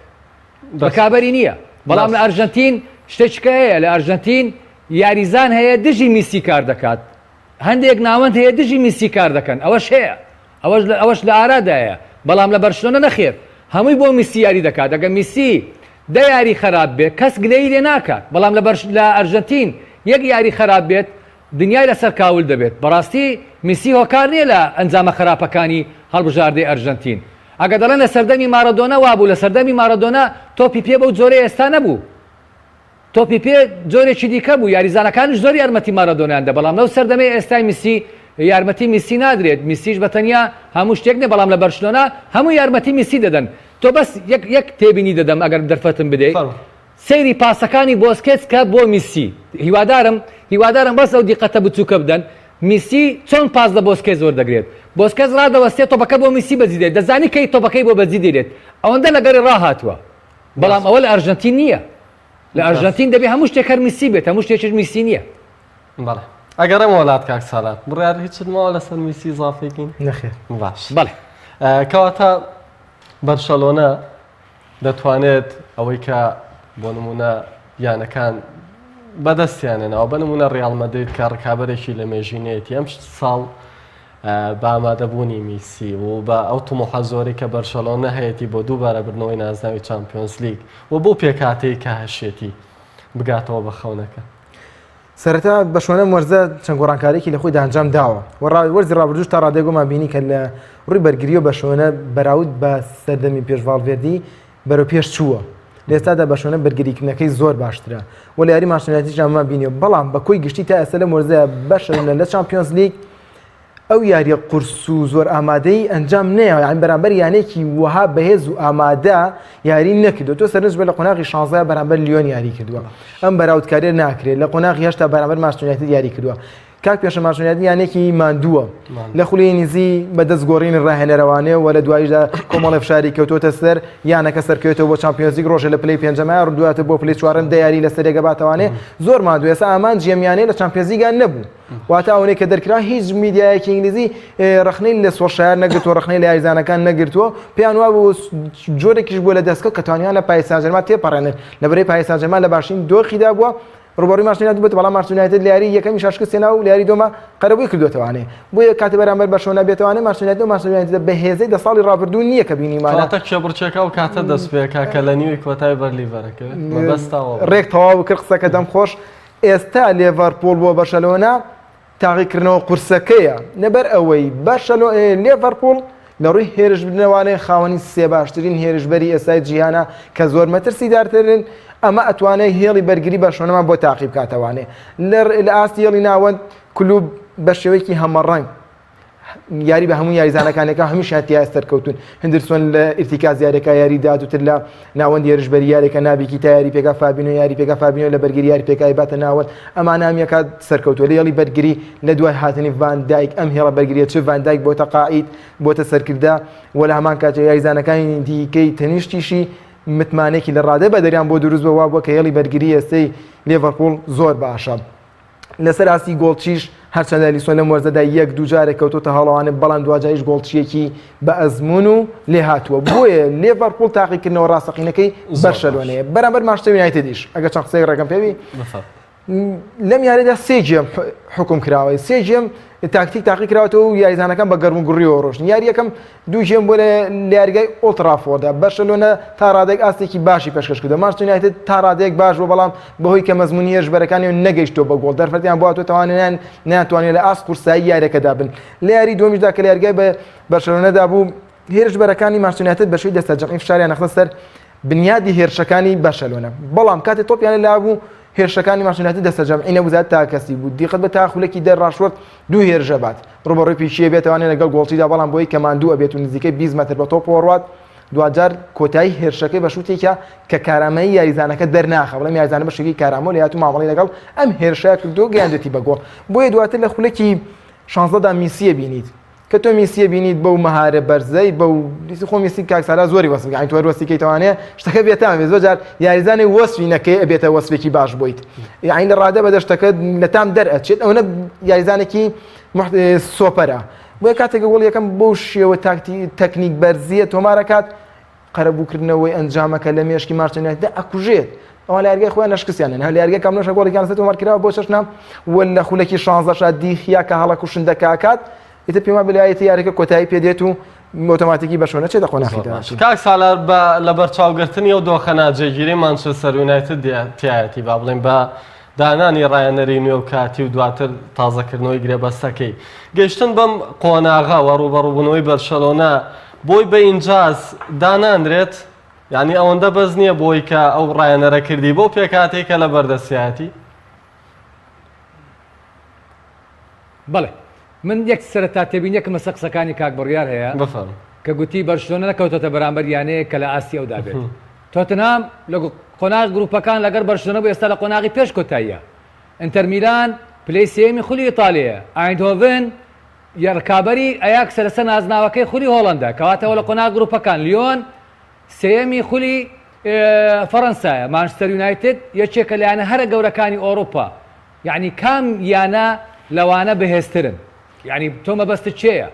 بەکابەری نییە بەڵام لە ئەرژەنتین شتێککە هەیە لە ئەرژەنتین یاریزان هەیە دژی میسی کار دەکات هەندێک ناوەند هەیە دژی میسی کار دەکەن ئەوەش هەیە ئەوەش لە ئارادایە بەڵام لە بەرشلۆنە نەخێر هەمووی بۆ میسی یاری دەکات دەگە میسی دە یاری خراپ بێت کەس گلەی لێ ناکات بەڵام لە ئەرژەنتین یەک یاری خراپ بێت دنیای لەسەر کاول دەبێت بەڕاستی میسی هۆکار نییە لە ئەنجامە خراپەکانی هەڵبژاردەی ئەرژەنتین ئەگە دەڵێن لە سەردەمی مارەدۆنە وابوو لە سەردەمی مارەدۆنە تۆپی پێ بەو جۆرە ئێستا نەبوو تۆپی پێ جۆرێکی دیکە بوو یاریزانەکانش زۆر یارمەتی مارەدۆنیاندا بەڵام لەو سەردەمەی ئێستای میسی یارمەتی میسی نادرێت میسیش بەتەنیا هەموو شتێک نێ بەڵام لە بەرشلۆنە هەموو یارمەتی میسی دەدەن تۆ بەس یەک تێبینی دەدەم ئەگەر دەرفەتم بدەیت سەیری پاسەکانی بۆسکێت کە بۆ میسی هیوادارم بەس ئەو دیقەتە بچووکە بدەن میسی چۆن پاس لە بۆسکێ زۆر دەگرێت بۆسکەس ڕادەوەستێت تۆپەکە بۆ میسی بەجی دێت دەزانی کەی تۆپەکەی بۆ بەجی دێت ئەوەندە لەگەری ڕاهاتووە بەڵام ئەوە لە ئەرژەنتین نییە لە ئەرژەنتین دەبێت هەموو شتێک هەر میسی بێت هەموو شتێکش میسی نییە بەڵێ ئەگەر ئەم وڵات کاک ساڵات بڕیار هیچت ماوە لەسەر میسی زافێکین نەخێر باش بەڵێ کەواتە بەرشەلۆنە دەتوانێت ئەوەی کە بۆ نمونە یانەکان بەدەستیانێنەوە بە نمونە ڕیاڵ مەدرید کە ڕکابەرێکی لە مێژینەیەتی ئەم ساڵ بە ئامادەبوونی میسی و بە ئەو تومۆحە زۆری کە بەرشەلۆنە هەیەی بۆ دووبارە برنەوەی نازناوی چامپیۆنز لیگ و بۆ پێکاتەی کە هەشێتی بگاتەوە بە خەونەکە سەرەتا بە شوێنە وەرزە چەند گۆڕانکاریی لە خۆی دانجام داوە وەرزی ڕابردوش تا ڕادێگۆمان بینی کە لە ڕووی بەرگریۆ بە شوێنە بەراود بە سەردەمی پێشڤاڵڤێردی بەرەو پێش چووە لێستادا بە شوێنە بەرگریکردنەکەی زۆر باشترە وە لە یاری ماشینەتی جامان بینیەوە بەڵام بە کۆی گشتی تا ئێستا لە وەرزەیە بەشە لە چامپیۆنز لیگ ئەو یاریە قورس و زۆر ئامادەی ئەنجام نەیە یان بەرامبەر یانێکی وەها بەهێز و ئامادە یاری نەکردو تۆ سەرنج بە لە قۆناغی 16 بەرامبەر لیۆن یاری کردووە ئەم بەراودکاریە ناکرێت لە قۆناغی 8 بەرامبەر ماشینەتی یاری کردووە کاک پێشە ماشینەتی یانێکی ماندووە لە خولی نزی بە دەستگۆڕینی ڕاهێنەرەوانەیە و لە دواییدا کۆمەڵی فشاری کەوتۆتە سەر یانەکە سەرکەوێتەوە بۆ چامپیۆنز لیگ ڕۆژە لە پلەی پێنجەمە ڕدواتە بۆ پلەی چوارەم دەیاری لە سەرێگە باتەوانێ زۆر ماندوو ئێستا ئامان جێمیانەی لە چامپیۆنز لیگان نەبوو واتە ئەوەی کە دەرکرا هیچ میدیایەکی ئینگلیزی ڕخنەی لە سۆشایار نەگرتووە ڕخنەی لە یاریزانەکان نەگرتووە پێیان وا بوو جۆرێکیش بووە لە دەستکە کە توانیان لە پاریس سان ژەرمان تێپەڕێنن لەبەرەی پاریس سان ژەرمان لە باشترین دۆخیدا بووە ڕوبەڕووی ماشینەتی بێت بەڵام ماشینەتی لە یاری یەکەمی شاشکستێنا و لە یاری دۆمە قەرەبووی کردوێتەوانێ بۆیە کاتێ بەرامبەر بە شۆنە بێتوانێت ماشینەتی و ماشینەتی بە هێزەی دە ساڵی ڕابردوو نییە کە بینیمانە کاتە کێبڕچێکە و کاتە دەست پێکا کە لە نیوی کۆتای بەرلیڤەرەکە مەبەستاوە ڕێک تەواو کرد قسەکە دەم خۆش ئێستا لێڤەرپۆڵ بۆ بەرشەلۆنە تاقیکردنەوە قورسەکەیە لەبەر ئەوەی لێڤەرپۆڵ لە ڕووی هێرشبردنەوانەی خاوەنی سێ باشترین هێرشبەری ئێستای جیهانە کە زۆر مەترسیدارترن ئەمە ئەتوانێت هێڵی بەرگری بەرشۆنەمان بۆ تاقیب کاتەوانێ لە ئاستی هێڵی ناوەند کلوب بە شێوەیەکی هەمەڕەنگ یاری بە هەموو یاریزانەکانێکە هەمیشیان تیای سەرکەوتون هەندرسۆن لە ئیرتیکاز یاریەکە یاری دادوتر لە ناوەند هێرشبەری یاریەکە نابێکی تا یاری پێکا فابینۆ یاری پێکا فابینۆ لە بەرگری یاری پێکای باتە ناوەند ئەمان نامیەکە سەرکەوتووە لە هێڵی بەرگری لە دوای هاتنی ڤان دایک ئەم هێڵە بەرگریە چ ڤان دایک بۆتە قاعید بۆتە سەرکردا وە لە هەمان کاتێ یاریزانەکانی دیکەی تەنیشتیشی متمانێکی لە ڕادێ بە دەریان بۆ دروست بەوا بووە کە هێڵی بەرگری ئێستەی لێڤەرپوڵ زۆر باشە. لەسەر ئاستی گۆڵچیش هەرچەندە لیسۆن لەم وەرزەدا یەک دوو جارێک کەوتۆتە هەڵەوانە بەڵام دوجاریش گۆڵچیەکی بە ئەزمون و لێ هاتووە. بۆیە لێڤەرپوڵ تاقیکردنەوە ڕاستەقینەکەی بەرشەلۆنەیە بەرامبەر مانچستەر یونایتدیش. ئەگەر چەند قسەی ڕێگەم پێوی لەم یاریدا سێ جێم حکم کراوە، سێ جێم تاکتیک تاقی کراوەتەوە و یاریزانەکان بە گەرم و گوڕیەوە ڕۆژن. یاری یەکەم دوو جێم بۆ لە یاریگای ئۆڵد ترافۆردا بەرشەلۆنە تا ڕادێک ئاستێکی باشی پێشکەش کردە، مانچستەر یونایتد تا ڕادێک باش بوو بەڵام بەهۆی کە مەزمونی هێرشبەرەکانی نەگەیشتۆ بە گۆڵ دەرفەتیان بووە توانیان ناتوانێت لە ئاست قورسایی یاریەکەدا بن. لە یاری دووەمیشدا کە لە یاریگای بە بەرشەلۆنەدا بوو هێرشبەرەکانی مانچستەر یونایتد بەشێوەی دەستەجەقی فشاریان نەخستە سەر بنیادی هێرشەکانی بەرشەلۆنە، بەڵام کاتێ تۆپیان لا بوو هێرشەکانی مانچستەر یونایتد دەستەجەمعی نەبووزات تا کەسی بوو. دیقەت بە تاخولێکی دەرڕاشوەرد دوو هێرشە بات ڕوبەڕووی پیشیە بێتوانێت لەگەڵ گۆڵچیدا بەڵام بۆی کەماندوو ئەبێت و نزیکەی 20 مەتر بە تۆپ وەڕوات دوجار کۆتایی هێرشەکەی بە شوتێکە کە کارامەیی یاریزانەکە دەرناخە، بەڵام یاریزانە بەشێکی کارامۆ لە هاتوو ماوەڵی لەگەڵ ئەم هێرشەیە کردو گەیاندێتی بە گۆڵ. بۆیە دواتر لە خولەکی 16دا میسیە بینیت کە تۆ میسیە بینیت بەو مەهارە بەرزەی بەو خۆ میسی کاکسارا زۆری وەسف ئەین تۆ وەسفێکی توانێت شتەکە بێتان بێت زۆر یاریزانی وەسفی نەکەی ئەبێتە وەسفێکی باش بۆیت یعنی لە ڕادە بە دەشتەکە لە تام دەرئەچێت ئەوە یاریزانێکی سۆپەرە. بۆیە کاتێکە گۆڵ یەکەم بەو شێوە تەکنیک بەرزیە تۆمارەکات قەرەبووکردنەوەی ئەنجامەکە لە مێشکی مانچستەر یونایتد ئەکوژێت. ئەوە لە یاریگای خۆیان نەشکستیانن هەر لە یاریگای کاملۆشە گۆڵێکیان سەر تۆمارکراوە بۆ شەشنام وە لە خولەکی 16 دیخیا کە هەڵە کوشندە کاکات ئیتر پێما بلایەتی یاریەکە کۆتایی پێدێت و ئۆتۆماتیکی بەشۆنە چێتە قۆناغیدا. کاک سالار لە بەرچاوگرتنی ئەو دۆخەنە جێگیری مانچستەر یونایتد تایەتی با بڵێن بە دانانی ڕایەنەری نوێ و کاتی و دواتر تازەکردنەوەی گرێبەستەکەی گەیشتن بەم قۆناغا و ڕوبەڕووبوونەوەی بەرشەلۆنا بۆی بە ئینجاز دانانرێت، یعنی ئەوەندە بەز نییە بۆی کە ئەو ڕایەنەرە کردی بۆ پێکاتێکە لە بەردەسیاتی. بەڵێ من یەک سەرەتا تێبینیەکە مەسە قسەکانی کاک بڕیار هەیە کە گوتی بەرشلۆنە نەکەوتەتە بەرامبەر یانەیە کە لە ئاسی ئەودا بێت. تۆتنهام لە قۆناغ گروپەکان لەگەر بەرشلۆنە بۆ ئێستا لە قۆناغی پێش کۆتاییە. ئینتەر میلان پلەی سێمی خولی ئیتالیە، ئایندهۆڤن ڕکابەری ئەیاکس لەسەر نازناوەکەی خولی هۆڵەندا کەواتەوە لە قۆناغ گروپەکان لیۆن سێمی خولی فەڕەنسایە. مانچستەر یونایتد یەکێکە لە یانە هەرە گەورەکانی ئۆروپا، یعنی کام یانە لەوانە بەهێزترن، یعنی تۆ مەبەستت چێیە؟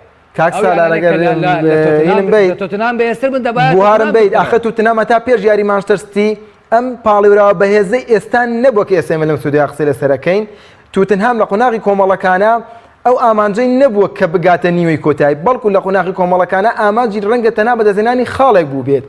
تۆتنهام بەهێزتر بن دەبات بوارم بیت ئاخە توتنهام تا پێش یاری مانچستەر سیتی ئەم پاڵیوراوە بەهێزەی ئێستا نەبووە کە ئێستا لەم سوودیا قسەی لەسەرەکەین. توتنهام لە قۆناغی کۆمەڵەکانە ئەو ئامانجەی نەبووە کە بگاتە نیوەی کۆتایی، بەڵکو لە قۆناغی کۆمەڵەکانە ئامانجی ڕەنگە تەنها بەدەستهێنانی خاڵێک بوو بێت.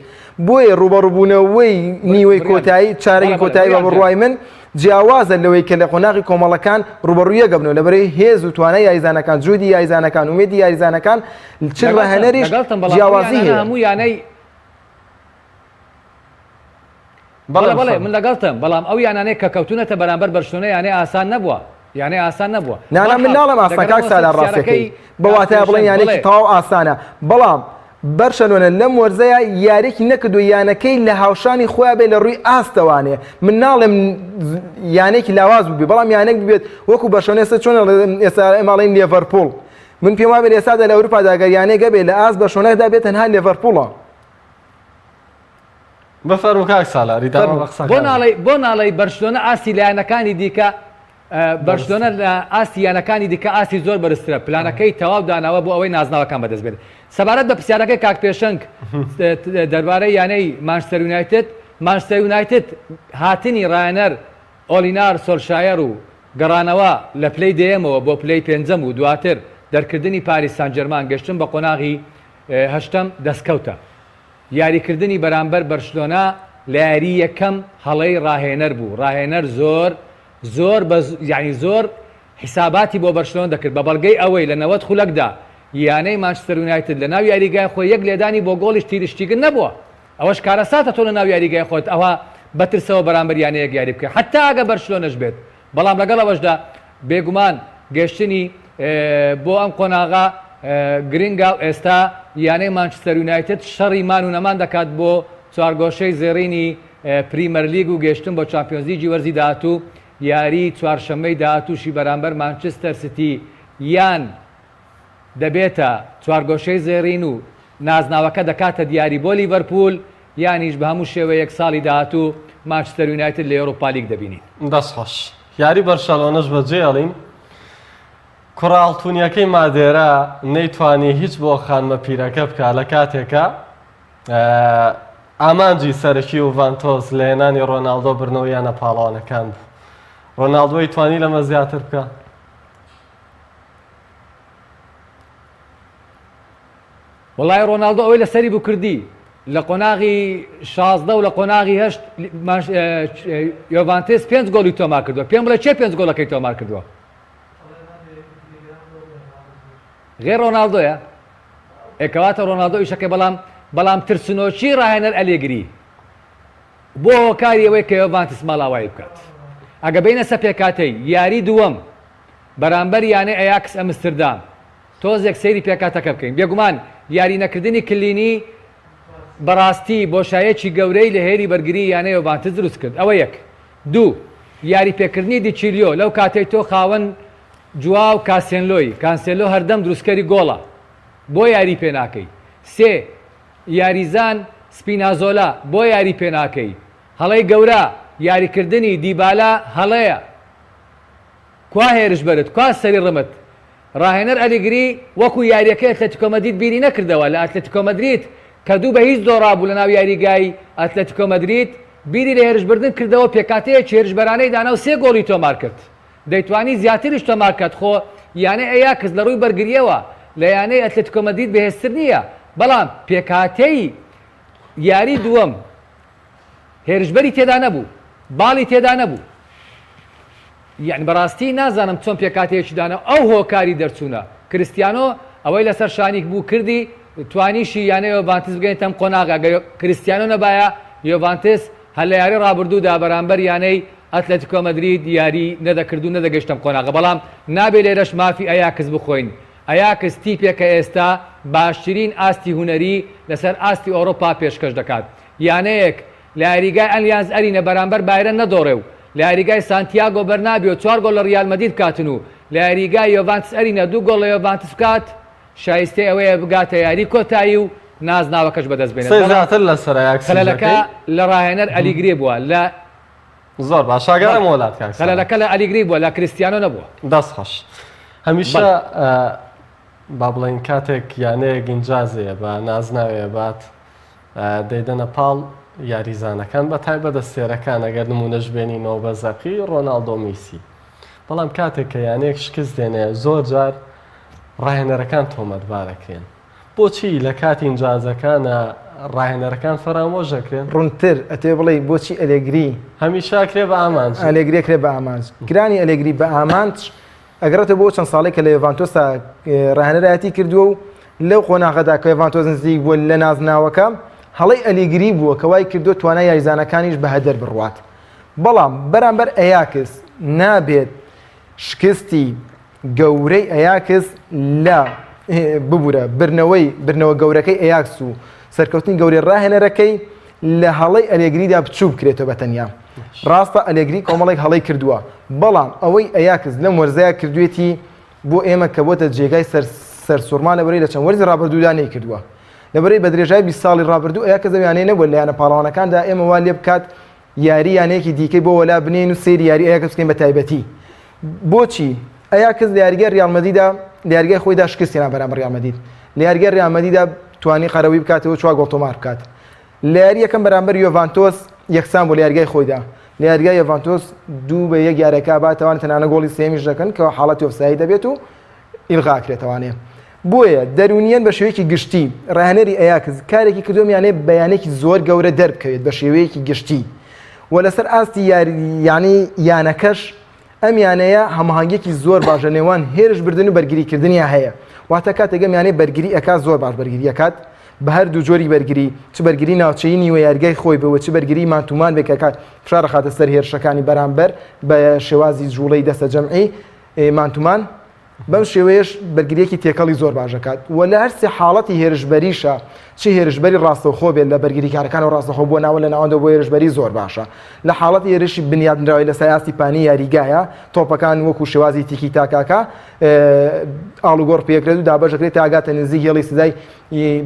بۆیە ڕوبەڕووبوونەوەی نیوەی کۆتایی چارەی کۆتایی بە بڕوای من جیاوازە لەوەی کە لە قۆناغی کۆمەڵەکان ڕوبەڕوویە گەبنەوە لەبەرەوەی هێز و توانای یاریزانەکان جوودی یاریزانەکان ومێدی یاریزانەکان چ ڕاهێنەریش جیاوازی هەیە. هەموو یانەی بەڵێ من لەگەڵتم، بەڵام ئەو یانانەی کە کەوتونەتە بەرامبەر بەرشلۆنە یانەی ئاسان نەبووە، یانەی ئاسان نەبووە. نانە من ناڵم ئاسان کاک سالار ڕاستەکەی بەواتای بڵێن یانێکی تەواو ئاسانە، بەڵام بەرشەلۆنە لەم وەرزەیە یارێکی نەکردو یانەکەی لە هاوشانی خۆیان بێت لە ڕووی ئاستەوانێ. من ناڵێم یانێکی لاواز بووبێ، بەڵام یانێک ببێت وەکو بەرشەلۆنە ئێستا چۆن ئێستا ئێماڵین لێڤەرپوڵ. من پێم وابێت ئێستادا لە ئەوروپادا ئەگەر یانێک هەبێت لە ئاست بەرشەلۆنەدا بێت تەنها لێڤەرپوڵە. بەفەرمو کاک سالاری بۆ ناڵێ بەرشلۆنە ئاسی لایەنەکانی دیکە بەرشلۆنە لە ئاسی یانەکانی دیکە ئاسی زۆر بەرزترە، پلانەکەی تەواو داناوە بۆ ئەوەی نازناوەکان بەدەست بێت. سەبارەت بە پرسیارەکەی کاک پێشەنگ دەربارەی یانەی مانچستەر یونایتد، مانچستەر یونایتد هاتنی ڕایەنەر ئۆلینار سۆلشایر و گەڕانەوە لە پلەی دێمەوە بۆ پلەی پێنجەم و دواتر دەرکردنی پاریس سان ژەرمان گەشتن بە قۆناغی هەشتەم دەستکەوتە. یاریکردنی بەرامبەر بەرشلۆنا لە یاری یەکەم هەڵەی ڕاهێنەر بوو. ڕاهێنەر زۆر حساباتی بۆ بەرشلۆن دەکرد بە بەڵگەی ئەوەی لە 90 خولەکدا یانەی مانچستەر یونایتد لە ناو یاریگای خۆی یەک لێدانی بۆ گۆڵیش تیرشتیگن نەبووە. ئەوەش کارەساتە تۆ لە ناو یاریگای خۆت ئەوە بەترسەوە بەرامبەر یانەیەک یاری بکە حتا ئەگە بەرشلۆنەش بێت. بەڵام لەگەڵ ئەوەشدا بێگومان گەشتنی بۆ ئەم قۆناغا گرنگا و ئێستا یانەی مانچستەر یونایتد شەڕی مان و نەمان دەکات بۆ چوارگۆشەی زێڕینی پریمەر لیگ و گەشتن بۆ چامپیۆنز لیگی وەرزی داهاتوو. یاری چوارشەممەی داهاتووشی بەرامبەر مانچستەر سیتی یان دەبێتە چوارگۆشەی زێڕین و نازناوەکە دەکاتە دیاری بۆ لیڤەرپوول یانیش بە هەموو شێوە یەک ساڵی داهاتوو مانچستەر یونایتد لە ئەوروپا لیگ دەبینین. دەست خۆش یاری بەرشەلۆنەش بەجێڵین کوڕاڵتونیەکەی مادێرە نەیتوانی هیچ بۆ خانمە پیرەکە بکە لە کاتێکە ئامانجی سەرەکی و ڤانتۆز لە هێنانی ڕۆناڵدۆ برنەوە یانە پاڵەوانەکان بوو. ڕۆناڵدۆی توانی لەمە زیاتر بکە. وڵای ڕۆناڵدۆ ئەوەی لەسەری بوو کردی لە قۆناغی 16 و لە قۆناغی 8 یۆڤانتس 5 گۆڵی تۆمار کردووە. پێم بڵێ چێ 5 گۆڵەکەی تۆمار کردووە؟ غێر ڕۆناڵدۆیە؟ ئێکەواتە ڕۆناڵدۆ ئیشەکەی بەڵام ترسنۆچی ڕاهێنەر ئەلێگری بۆ هۆکاری ئەوەی کە یۆڤانتس ماڵاوایی بکات. ئەگە بینە سە پێکاتەی یاری دووەم بەرامبەر یانەی ئەیاکس ئەمستردام تۆزێک سەیری پێکاتەکە بکەین. بێگومان یاری نەکردنی کلینی بەڕاستی بۆشایەکی گەورەی لە هێری بەرگری یانەی یۆڤانتس دروست کرد. ئەوە یەک. دوو یاری پێکردنی دیچیلیۆ لەو کاتێک تۆ خاوەن جواو کانسێلۆ هەردەم دروستکەری گۆڵە بۆ یاری پێ ناکەی. سێ یاریزان سپینازۆلا بۆ یاری پێ ناکەی. هەڵەی گەورە یاریکردنی دیبالا هەڵەیە. کوا هێرش بەرت کوا سەری ڕمت. ڕاهێنەر ئەلیگری وەکو یاریەکەی ئەتلێتیکۆ مەدرید بیری نەکردەوە لە ئەتلێتیکۆ مەدرید کە دوو بە هیچ دۆڕابوو لە ناو یاریگای ئەتلێتیکۆ مەدرید بیری لە هێرشبردن کردەوە پێکاتەیە هێرشبەرانەی دانا و 3 گۆڵی تۆمار کرد. دەیتوانی زیاتریش تۆمار کات خۆ یانەی ئەیاکس لە ڕووی بەرگریەوە لە یانەی ئەتلێتیکۆ مەدرید بەهێزتر نییە بەڵام پێکاتەی یاری دووەم هێرشبەری تێدا نەبوو باڵی تێدا نەبوو. یعنی بەڕاستی نازانم چۆن پێکاتەیەکی دانا ئەو هۆکاری دەرچوونە کریستیانۆ ئەوەی لەسەر شانێک بوو کردی توانیشی یانەی یۆڤانتس بگەین تەم قۆناغا کریستیانۆ نەبایە یۆڤانتس هەر لە یاری ڕابردوودا بەرامبەر یانەی ئەتلێتیکۆ مەدرید یاری نەدەکردو نەدەگەشتم قۆناغا بەڵام نابێ لێرەش مافی ئەیاکس بخۆین. ئەیاکس تیپێکە ئێستا باشترین ئاستی هوەری لەسەر ئاستی ئەوڕۆپا پێشکەش دەکات. یانەیەک لە یاریگای ئەلیانز ئەرینە بەرامبەر بایرە نەدۆڕێ و لە یاریگای سانتیاگۆ بەرنابیۆ 4 گۆڵ لە ریال مەدرید بکاتن و لە یاریگای یۆڤانتس ئەرینە 2 گۆڵ لە یۆڤانتس بکات شایستەی ئەوەیە بگاتە یاری کۆتایی و نازناوەکەش بەدەست بێنێت. سێزاتر لەسەر خەلەلەکە لە ڕاهێنەر ئەلیگری بووە لە زۆر باش ئاگادارم وڵات کاک خەلەلەکە لە ئەلیگری بووە لە کریستیانۆ نەبووە. دەست خۆش هەمیشە با بڵین کاتێک یانەیە گینجازەیە بە نازناوێ بات دەیدەنە پاڵ یاریزانەکان بە تایبەت دەستێرەکان ئەگەر نمونەش بێنینەوە بە زەقی ڕۆناڵدۆ میسی بەڵام کاتێک کە یانەیەک شکست دێنێ زۆر جار ڕاهێنەرەکان تۆمەتبارەکرێن. بۆچی لە کاتی ئینجازەکانە ڕاهێنەرەکان فەرامۆژ دەکرێن؟ ڕوونتر ئەتێ بڵێ بۆچی ئەلێگری هەمیشە کرێ بە ئامانج ئەلێگری کرێ بە ئامانج گرانی ئەلێگری بە ئامانج ئەگەرێتە بۆ چەند ساڵێک کە لە یۆڤانتۆسا ڕاهێنەرایەتی کردووە و لەو قۆناغەدا کە یۆڤانتۆس نزیک بووە لە نازناوەکە هەڵەی ئەلێگری بووە کە وای کردو توانای یاریزانەکانیش بە هەدەر بڕوات. بەڵام بەرامبەر ئەیاکس نابێت شکستی گەورەی ئەیاکس لە ببوورە برنەوە گەورەکەی ئەیاکس و سەرکەوتنی گەورەی ڕاهێنەرەکەی لە هەڵەی ئەلێگریدا بچوو بکرێتەوە بە تەنیا. ڕاستە ئەلێگری کۆمەڵێک هەڵەی کردووە بەڵام ئەوەی ئەیاکس لەم وەرزەیە کردوێتی بۆ ئێمە کە بۆتە جێگای سەرسوورمان لەبەرەی لە چەند وەرزی ڕابردوودا نەیکردووە. لەبەرەی بە درێژای 20 ساڵی ڕابردوو ئەیاکس دەویانەیە نەبووە لە یانە پاڵەوانەکاندا ئێمە وا لێ بکات یاری یانەیەکی دیکەی بۆ وەلا بنێن و سەیری یاری ئەیاکس بکەین بە تایبەتی. بۆچی ئەیاکس لە یاریگای ریال مەدریددا لە یاریگای خۆیدا شکستیان بەرامبەر ریال مەدرید لە یاریگای ریال مەدریددا توانی قەرەوی بکاتەوە 4 گۆڵ تۆمار بکات. لە یاری یەکەم بەرامبەر یۆڤانتۆس یەکسان بۆ لە یاریگای خۆیدا لە یاریگای یۆڤانتۆس 2-1 یاریەکە باتەوان تەنانە گۆڵی سێمیش دەکەن کە حاڵەتی ئۆفساید دەبێت و ئیلغاکرێتەوانێ. بۆیە دەرونیان بە شێوەیەکی گشتی ڕاهێنەری ئەیاکس کارێکی کردوم یانێ بەیانێکی زۆر گەورە دەربکەوێت بە شێوەیەکی گشتی و لەسەر ئاستی یانی یانەکەش ئەم یانەیە هەماهنگێکی زۆر باشە نێوان هێرش بردن و بەرگریکردنی هەیە واتە کاتێگەم یانەی بەرگری ئەکات زۆر باش بەرگری ئەکات بە هەردوو جۆری بەرگری چ بەرگری ناوچەیی نیوە یاریگای خۆی بەوە چ بەرگری مانتومان بێکەکات فشارە خاتە سەر هێرشەکانی بەرامبەر بە شێوازی جوڵەی دەستە جەمعی مانتومان بەم شێوەیەش بەرگریەکی تێکەڵی زۆر باشەکات و لە هەرسێ حاڵەتی هێرشبەریشە چی هێرشبەری ڕاستەوخۆ بێت لە بەرگریکارەکان و ڕاستەخۆ بۆ ناوە لە ناوەندە بۆ هێرشبەری زۆر باشە لە حاڵەتی هێرشی بنیادنراوی لە سایاستی پانی یاریگایە تۆپەکان وەکو شێوازی تیکی تاکاکە ئاڵوگۆڕ پێکرێت و دابەشەکرێت تا ئاگاتە نزیک هێڵی سزای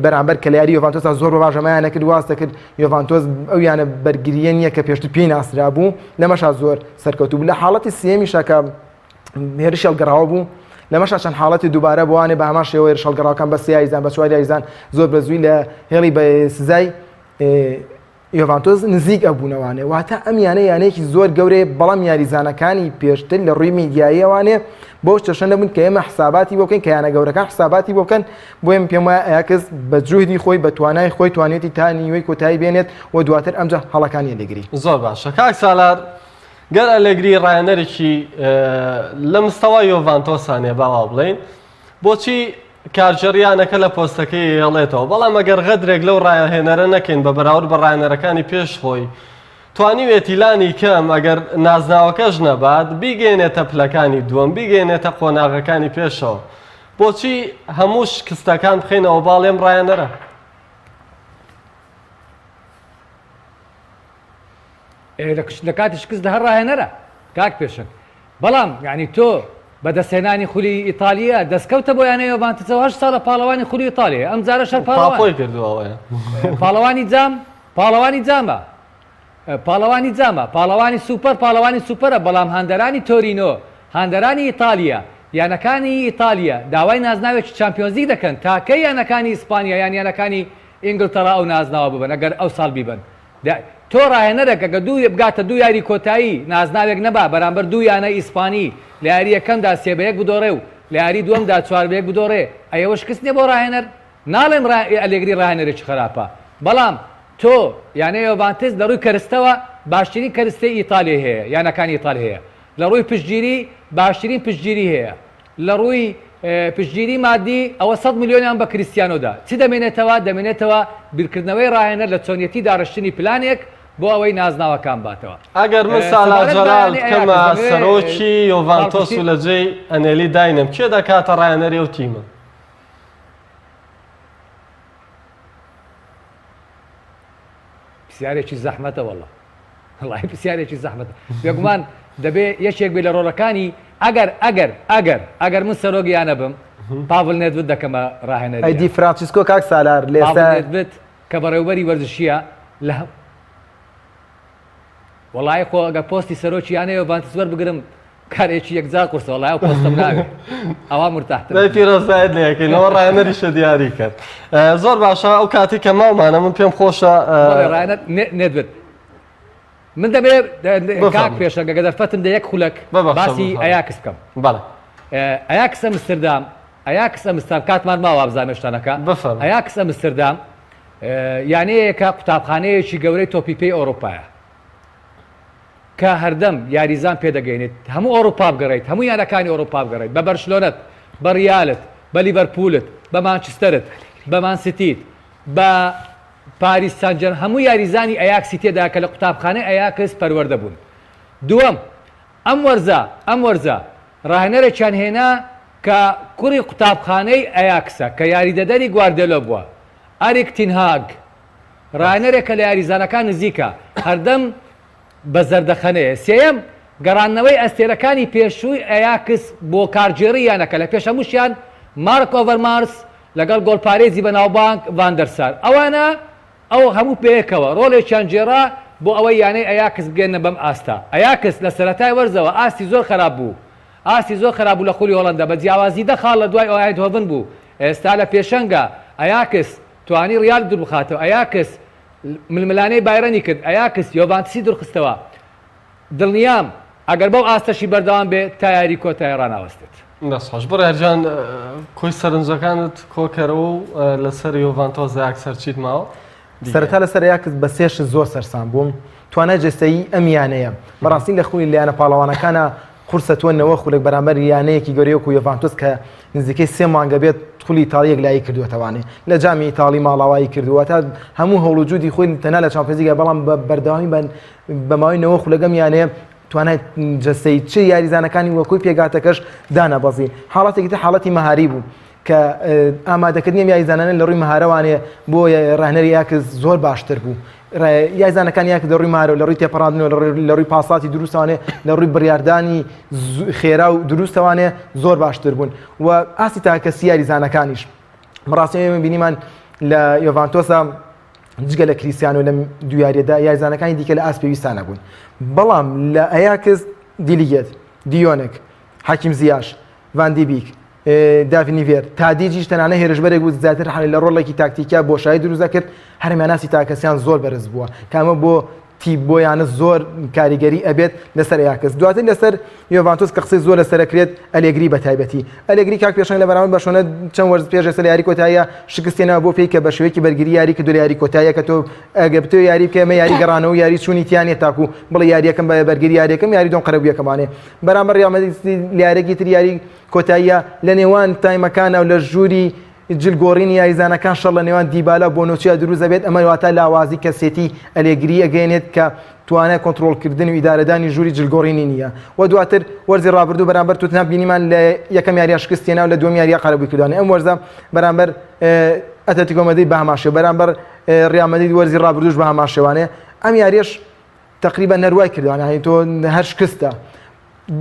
بەرامبەر کە لە یاری یۆڤانتۆسا زۆر بە باشەمایانە کرد واستە کرد یۆڤانتۆس ئەو یانە بەرگریە نییە کە پێشتر پێی ناسرا بوو لەمەشا زۆر سەرکەوتوو بوو لە حاڵەتی سێمیشە کە هێرشی هەڵگەڕاوە بوو لەمەشا چەند حاڵەتی دووبارە بوانێ بە هەمان شێوەیە هێرشەڵگەڕاوەکان بە سێیاریزان بە چوار یاریزان زۆر بەزووی لە هێڵی بە سزای یۆڤانتۆس نزیک ئەبوونەوانێ واتە ئەم یانەیەکی زۆر گەورەیە بەڵام یاریزانەکانی پێشتر لە ڕووی میدیاییەوانێ بۆ شتەشە نەبوون کە ئێمە حساباتی بۆ بکەین کە یانە گەورەکان حساباتی بۆ بکەن بۆ ئێمە پێم وایە ئەیاکس بە جوهدی خۆی بە توانای خۆی توانێتی تا نیوەی کۆتایی بێنێت و دواتر ئەمجا هەڵەکانی لێگری زۆر باشە کاک سالار گەر ئەلێگری ڕایەنەرێکی لە مستەوای یۆڤانتۆسانێ باوا بڵێین بۆچی کارجەریانەکە لە پۆستەکەی هێڵێتەوە بەڵام ئەگەر غەدرێک لەو ڕایەهێنەرە نەکەین بە بەراورد بە ڕایەنەرەکانی پێش خۆی توانیوێتی لانی کەم ئەگەر نازناوەکەش نەبات بیگەێنێتە پلەکانی دووەم بیگەێنێتە قۆناغەکانی پێشەوە بۆچی هەموو شکستەکان بخینەوە باڵێم ڕایەنەرە لە کاتی شکست هەر ڕاهێنەرە کاک پێشک بەڵام یعنی تۆ بەدەستێنانی خولی ئیتالیا دەستکەوتە بۆ یانەیە بانتەوە 8 ساڵە پاڵەوانی خولی ئیتالیا ئەم جارە شەر پاپۆی کردووەوەیە پاڵەوانی جام پاڵەوانی جامە پاڵەوانی جامە پاڵەوانی سوپەر پاڵەوانی سوپەرە بەڵام هەندەرانی تۆرینۆ هەندەرانی ئیتالیا یانەکانی ئیتالیا داوای نازناوێکی چامپیۆنزی دەکەن تاکەی یانەکانی ئیسپانیا یان یانەکانی ئینگلتەرا ئەو نازناوە ببن ئەگەر ئەو ساڵ بیبن تۆ ڕاهێنەرێکە کە دوو بگاتە دوو یاری کۆتایی نازناوێک نەبا بەرامبەر دوو یانە ئیسپانی لە یاری یەکەمدا 3-1 بدۆڕێ و لە یاری دووەمدا 4-1 بدۆڕێ ئەوە شکست نیە بۆ ڕاهێنەر ناڵێم ئەلێگری ڕاهێنەرێکی خراپە بەڵام تۆ یانەیە یۆڤانتۆس لە ڕووی کەرستەوە باشترین کەرستەی ئیتالیا هەیە یانەکانی ئیتالیا هەیە لە ڕووی پشتگیری باشترین پشتگیری هەیە لە ڕووی پشتگیری مادی ئەوە 100 میلیۆنیان بە کریستیانۆدا چی دەمێنێتەوە بیرکردنەوەی ڕاهێنەر لە چۆنیەتی داڕشتنی پلانێک بۆ ئەوەی نازناوەکان باتەوە ئەگەر من سالا جەلال بکەمە سەرۆکی یۆڤانتۆس و لە جێی ئەنێلی داینم کێ دەکاتە ڕاهێنەری ئەو تیمە پرسیارێکی زەحمەتە وەڵڵا وەڵڵای پرسیارێکی زەحمەتە بێگومان دەبێ یەکێک بێ لە ڕۆڵەکانی ئەگەر من سەرۆگیانە بم پاڤڵ نێدوت دەکەمە ڕاهێنەری ئەیدی فرانچیسکۆ کاک سالار لێستا نێدوت کە بەڕێوەبەری وەرزشیە لە وەڵای خۆ ئەگەر پۆستی سەرۆکی یانەیە یۆڤانتۆس وەربگرم کارێکی یەکجار قورسە وەڵای ئەو پۆستەم ناوێت ئەوا مرتاحتر پیرۆزایت لەکەینەوە ڕاهێنەریشە دیاری کرد زۆر باشە ئەو کاتی کە ماڵمانە من پێم خۆشە ڕاهێنەر نێدوت من دەبێت کاک پێشەکە گە دەرفەتم دە یەک خولەک باسی ئەیاکس بکەم بەڵێ ئەیاکس ئەمستردام ئەیاکس ئەمستردام کاتمان ماوە بزانێشتانەکە ئەیاکس ئەمستردام یانەیەکە قوتابخانەیەکی گەورەی تۆپیپەی ئەوروپایە کە هەردەم یاریزان پێدەگەینێت هەموو ئەوروپا بگەڕێیت هەموو یانەکانی ئەوروپا بگەڕێیت بە بەرشلۆنەت بە ریالت بە لیڤەرپولت بە مانچستەرت بە مانسیتیت بە پاریس سانجەر هەموو یاریزانی ئەیاکسی تێدا کە لە قوتابخانەی ئەیاکس پەروەردە بوون دووەم ئەم وەرزە ڕاهێنەرێکیان هێنا کە کوڕی قوتابخانەی ئەیاکسە کە یاریدەدەری گواردیۆلا بووە ئەریک تینهاگ ڕاهێنەرێکە لە یاریزانەکان نزیکە هەردەم بە زەردەخەنەیە سێەم گەڕانەوەی ئەستێرەکانی پێشووی ئەیاکس بۆ کارجێڕی یانەکە لە پێش هەمووشیان مارک ئۆڤەرمارس لەگەڵ گۆڵپارێزی بەناوبانگ ڤاندەرسار ئەوانە ئەو هەموو پێیەکەوە ڕۆڵێکیان جێڕا بۆ ئەوەی یانەی ئەیاکس بگەێنە بەم ئاستا ئەیاکس لە سەرەتای وەرزەوە ئاستی زۆر خراپ بوو لە خولی هۆڵەندا بە جیاوازی دەخاڵ لە دوای ئایندهۆڤن بوو ئێستا لە پێشەنگە ئەیاکس توانی ڕیال دوور بخاتەوە ئەیاکس ململانەی بایرەنی کرد ئەیاکس یۆڤانتۆسی دوورخستەوە دڵنیام ئەگەر بەو ئاستەشی بەردەوام بێ تا یاری کۆتایی ڕناوەستێت دەستخۆش بڕ هەرجان کۆی سەرنجەکانت کۆکەرەوە و لەسەر یۆڤانتۆس ئاکسەر چیت ماوە سەرەتا لەسەر ئەیاکس بە سێش زۆر سەرسان بووم توانای جەستەیی ئەم یانەیە بەڕاستی لە خولی لایەنە پاڵەوانەکانە قورسەتوەنەوە خولێک بەرامبەر یانەیەکی گەورەیەک و یۆڤانتۆس کە نزیکەی 3 مانگە بێت خولی ئیتاڵیەک لای کردووەتەوانێ لە جامی ئیتاڵی ماڵاوایی کردووە تا هەموو هەوڵوجودی خۆی تەنها لە چامپیۆنز لیگە بەڵام بە بەردەوامی بەماوەی 9 خولەکەم یانەیە توانێت جەستەی چ یاریزانەکانی وەکوی پێگاتەکەش دانەبەزی حاڵەتێکی تر حاڵەتی مەهاری بوو کە ئامادەکردنی یاریزانانە لە ڕووی مەهارەوانێ بۆ ڕاهێنەری یاکس زۆر باشتر بوو یاریزانەکان یاکە لە ڕووی مارە لە ڕووی تێپەڕاندنەوە لە ڕووی پاساتی دروستوانێ لە ڕووی بڕیاردانی خێرا و دروستەوانێ زۆر باشتر بوون و ئاسی تاکەسی یاریزانەکانیش بەڕاستی بینیمان لە یۆڤانتۆسە جگە لە کریستیانۆ لە دویاریەدا یاریزانەکانی دیکە لە ئاس پێویستانە بوون بەڵام لە ئەیاکس دیلیگێت دیۆنێک حاکیم زیاش ڤاندیبیک داڤنیڤێر تادیجیش تەنانە هێرشبەرێک بوو زیاتر لە ڕۆڵێکی تاکتیکیا بۆشایی دروست دەکرد هەرماناسی تاکەسیان زۆر بەرز بووە کامە بۆ تیپ بۆیانە زۆر کاریگەری ئەبێت لەسەر یاکەس دواتر لەسەر یۆڤانتۆس کە قسەی زۆر لەسەرەکرێت ئەلێگری بە تایبەتی ئەلێگری کاک پێشنگ لە بەرامبەر بە شۆنە چەند وەرز پێش لەسەر یاری کۆتاییە شکستێنەوە بۆ پێی کە بە شێوەیەکی بەرگری یاری کە دو یاری کۆتاییە کە تۆ ئەگەر بتۆ یاری بکەمە یاری گەڕانەوە یاری چوونی تیانێ تاکو بڵێ یاریەکەم بە بەرگری یاریەکەم یاری دۆم قەرەبوویەکەمانێ بەرامبەر یاریەکی تر یاری کۆتاییە لە نێوان تایمەکانە و لە ژووری جلگۆڕینی یاریزانەکان شەڕ لە نێوان دیبالە بۆ نۆچیا دروست دەبێت ئەمە واتە لاوازی کەسێتی ئەلێگری ئەگەێنێت کە توانای کۆنتڕۆڵکردن و ئیدارەدانی ژووری جلگۆڕینی نییە و دواتر وەرزی ڕابردوو بەرامبەر توتنهام بینیمان لە یەکەم یاریە شکستێنا و لە دووەم یاریە قەرەبووی کردوانێ ئەم وەرزە بەرامبەر ئەتلتیکۆ مەدرید بە هەماشێوە بەرامبەر ڕیال مەدرید وەرزی ڕابردووش بە هەماشێوانێ ئەم یاریەش تقریبا نەروای کردوانە تۆ هەر شکستە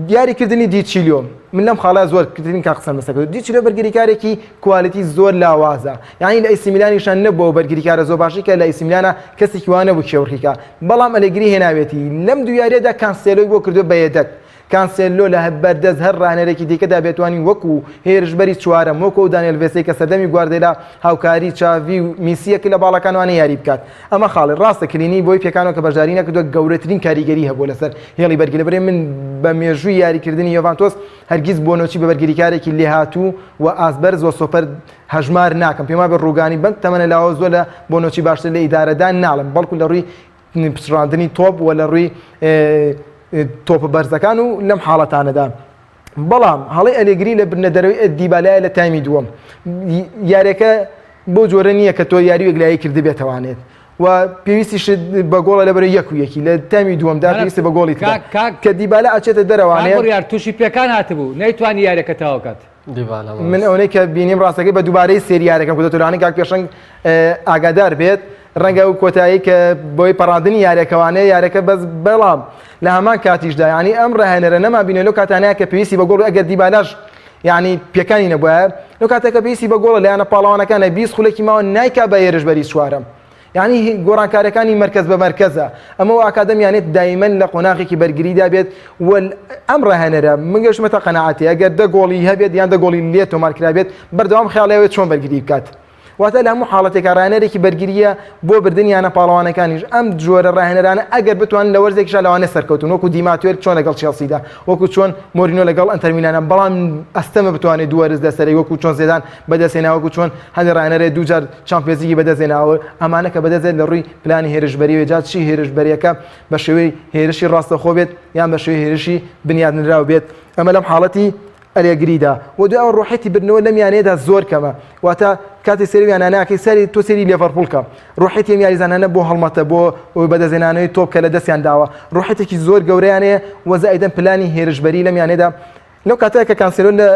دیاریکردنی دیچیلیۆ من لەم خاڵە زۆر کردنی کا قسەم لەسەر کرد دیچیلیۆ بەرگریکارێکی کوالیتی زۆر لاوازە یعنی لە ئەیسی میلانیشان نەبووە بەرگریکارە زۆر باشی کە لە ئەیسی میلانە کەسێکی وانە بوو کێوڕیکا بەڵام ئەلێگری هێناوێتی لەم دوو یاریەدا کانسێلۆی بۆ کردو بەیەدەک کانسێلۆ لە بەردەست هەر ڕانەرێکی دیکەدا بێتوانی وەکو هێرشبەری چوارەم وەکو و دانیێل ڤێسەی کە سەردەمی گواردێلا هاوکاری چاوی و میسیەکی لە باڵەکانوانە یاری بکات ئەمە خاڵی ڕاستە کلینی بۆی پێکانەوە کە بەشداری نەکردووە گەورەترین کاریگەری هەبوو لەسەر هێڵی بەرگری لەبەرێ من بە مێژووی یاریکردنی یۆڤانتۆس هەرگیز بۆ نۆچی بە بەرگریکارێکی لێهاتوو و ئاسبەرز و سۆپەر هەژمار ناکەم پێما بە ڕووگانی بەند تەمەنە لاوە زۆر لە بۆ نۆچی باشتر لە ئیدارەدان ناڵم بەڵکو لە ڕووی پچڕاندنی تۆپ و لە ڕووی تۆپە بەرزەکان و لەم حاڵەتانەدا بەڵام هەڵی ئەلێگری لە بنەدەرەوەی دیبالایە لە تایمی دووەم یاریەکە بۆ جۆرە نییە کە تۆ یاری وەگلایی کرد بێتەوانێت و پێویستیش بە گۆڵە لەبەرە یەک و یەکی لە تایمی دووەمدا پێویستە بە گۆڵی کە دیبالە ئەچێتە دەرەوانێ یار تووشی پێکان هاتبوو نەیتوانی یاریەکە تاوکات من ئەوەی کە بینیم ڕاستەکەی بە دووبارەی سریارەکەم کۆتەتورانی کاک پێشنگ ئاگادار بێت ڕەنگە و کۆتایی کە بۆی پەڕاندنی یاریەکەوانەیە یارەکە بەس بەڵام لە هەمان کاتیشدا ینی ئەم ڕاهێنەرە نەما بینێ لەو کاتانەیە کە پێویستی بە گۆڵ ئەگەر دیبالاش ینی پێکانی نەبووە لەو کاتێکە پێویستی بە گۆڵە لایەنە پاڵەوانەکانە 20 خولێکی ماوە نایکا بە هێرشبەری چوارەم یعنی گۆڕانکارەکانی مرکز بە مرکزە ئەمە ئاکادەمیانێت دایمەن لە قۆناغێکی بەرگریدا بێت ئەم ڕاهێنەرە من گەشتمەتە قەنەعەتی ئەگەر دە گۆڵی هەبێت یان دە گۆڵی لێت تۆمارکرا بێت بەردەوام خیاڵەوێت چۆن بەرگری بکات واتە لە هەموو حاڵەتێکە ڕاهێنەرێکی بەرگریە بۆ بردنیانە پاڵەوانەکانیش ئەم جۆرە ڕاهێنەرانە ئەگەر بتوانن لە وەرزێکیشا لەوانە سەرکەوتون وەکو دیماتوێر چۆن لەگەڵ چێلسیدا وەکو چۆن مۆرینۆ لەگەڵ ئەنتەر میلانە بەڵام ئەستەمە بتوانێت دووەرز لەسەری وەکو چۆن زێدان بەدەستێناوە وەکو چۆن هەندێک ڕاهێنەرێ دووجار چامپیۆنزیگی بەدەستێناوە ئەمانە کە بەدەستێت لە ڕووی پلانی هێرشبەری وێجات چی هێرشبەریەکە بە شێوەی هێرشی ڕاستەخۆ بێت یان بە شێوەی هێرشی بنیادنراو بێت ئەمە لەم حاڵەتی ئەلێگریدا و دوای ئەو ڕۆحەتی بردنەوە لەم یانەیەدا زۆر کەمە واتە کاتی سەریویانە ناکەی سەری تۆ سەری لێڤەرپوڵکە ڕۆحەتی ئەم یاریزانانە بۆ هەڵمەتە بۆ بەدەستێنانەوەی تۆپ کە لە دەستیان داوە ڕۆحەتێکی زۆر گەورەیانەیە وەزائیدەن پلانی هێرشبەری لەم یانەیەدا لەو کاتەیە کە کانسێلۆ لە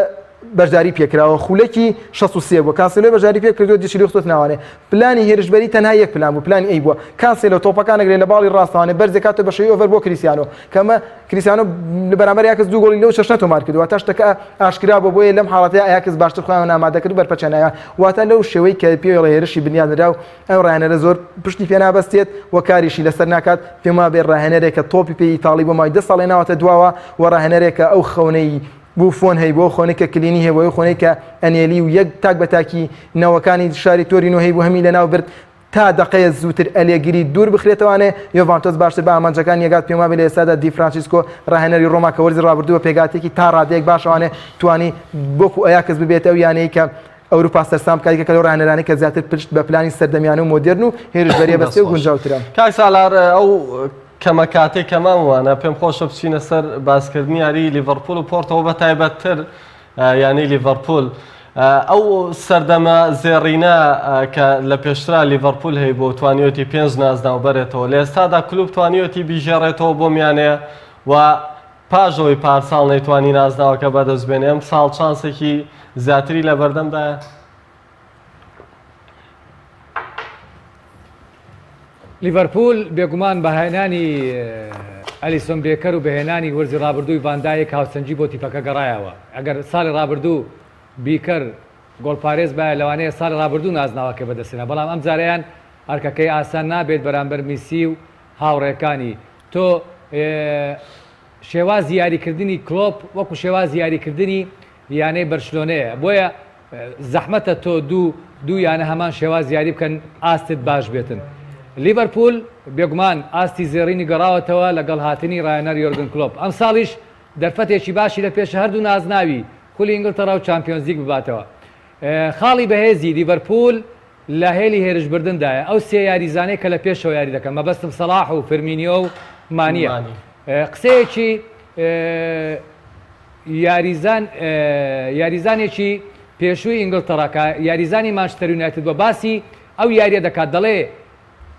بەشداری پێکراوە خولەکی 63 بووە کانسێلۆ بەشداری پێ کردو دیشیلی خۆت ناوانێ پلانی هێرشبەری تەنها یەک پلان بوو پلانی ئەی بووە کانسێلۆ تۆپەکانەگرێت لە باڵی ڕاستەوانێ بەرزێک کاتۆ بە شێوەی ئۆڤەر بۆ کریستیانۆ کەمە کریستیانۆ لە بەرامبەر یاکس دوو گۆڵی لەو شەش نەتۆمار کردووە تا شتەکە ئاشکرا بۆ بۆیە لەم حاڵەتەیە یاکس باشتر خۆیان ئامادە کرد بەرپەچەنایە واتە لەو شێوەی کە پێویڵە هێرشی بنیادنرا و ئەم ڕاهێنەرە زۆر پشتی پێ نابەستێت و کاریشی لەسەر ناکات پێما بێ ڕاهێنەرێکە تۆپی پێی ئیتاڵی بۆ مای 10 ساڵی ناوەتە دواوە و ڕاهێنەرێکە ئەو خەونەی بوو فۆن هەی بۆ خۆنێک کە کلینی هەیە بۆ خۆنێک کە ئەنێلی و یەک تاک بە تاکی نەوەکانی شاری تۆرینۆ هەی بۆ هەمی لەناو برد تا دقەیە زووتر ئەلێگری دوور بخرێتەوانێ یۆڤانتۆس باشتر بە ئامانجەکان یەگات پێما بێ لە ئێستادا دی فرانسیسکۆ ڕاهێنەری ڕۆما کە وەرزی ڕابردووە پێگاتێکی تا ڕادەیەک باشەوانێ توانی بۆکو ئەیاکس ببێتە ئەو یانەیە کە ئەوروپا سەرسام کاریکە کە لەو ڕاهێنەرانی کە زیاتر پشت بە پلانی سەردەمیانە و مۆدێرن و هێرشبەریە بەستێ و گونجاوترە کاک سالار ئەو کەمە کاتێک کەمانوانە پێم خۆشە بچینە سەر باسکردنی یاری لیڤەرپوڵ و پۆرتەوە بە تایبەتتر یانی لیڤەرپوڵ ئەو سەردەمە زێڕینە کە لە پێشترا لیڤەرپوڵ هەیە بۆ توانیوەتی 5 نازناو بەرێتەوە لە ئێستادا کلوب توانیوەتی بیژێڕێتەوە بۆ میانەیە و پاژەوەی پارساڵ نەیتوانی نازناوەکە بەدەستبێنێ ئەم ساڵ چانسێکی زیاتری لە بەردەمدایە. لیڤەرپول بێگومان بەهێنانی ئەلیسۆن بێکەر و بەهێنانی وەرزی ڕابردووی ڤاندایەک هاوسەنجی بۆ تیپەکە گەڕایەوە. ئەگەر ساڵی ڕابردوو بیکەر گۆڵپارێز بایە لەوانەیە ساڵی ڕابردوو نازناوەکە بەدەستێنە، بەڵام ئەم جارەیان ئەرکەکەی ئاسان نابێت بەرامبەر میسی و هاوڕێکانی. تۆ شێوازی یاریکردنی کلۆپ وەکو شێوازی یاریکردنی یانەی بەرشلۆنەیە، بۆیە زەحمەتە تۆ دوو یانە هەمان شێواز یاری بکەن ئاستت باش بێتن. لیڤەرپول بێگومان ئاستی زێڕینی گەڕاوەتەوە لەگەڵ هاتنی ڕایەنەر یۆرگن کلۆپ. ئەم ساڵیش دەرفەتێکی باشی لە پێش هەردوو نازناوی خولی ئینگلتەرا و چامپیۆنز لیگ بباتەوە. خاڵی بەهێزی لیڤەرپول لە هێلی هێرشبردندایە، ئەو سێ یاریزانەی کە لە پێشەوە یاری دەکەن، مەبەستم سەلاح و فەرمینیۆ و مانیە. قسەیەکی یاریزانێکی پێشووی ئینگلتەڕاکە یاریزانی مانچستەر یونایتد بە باسی ئەو یاریە دەکات، دەڵێ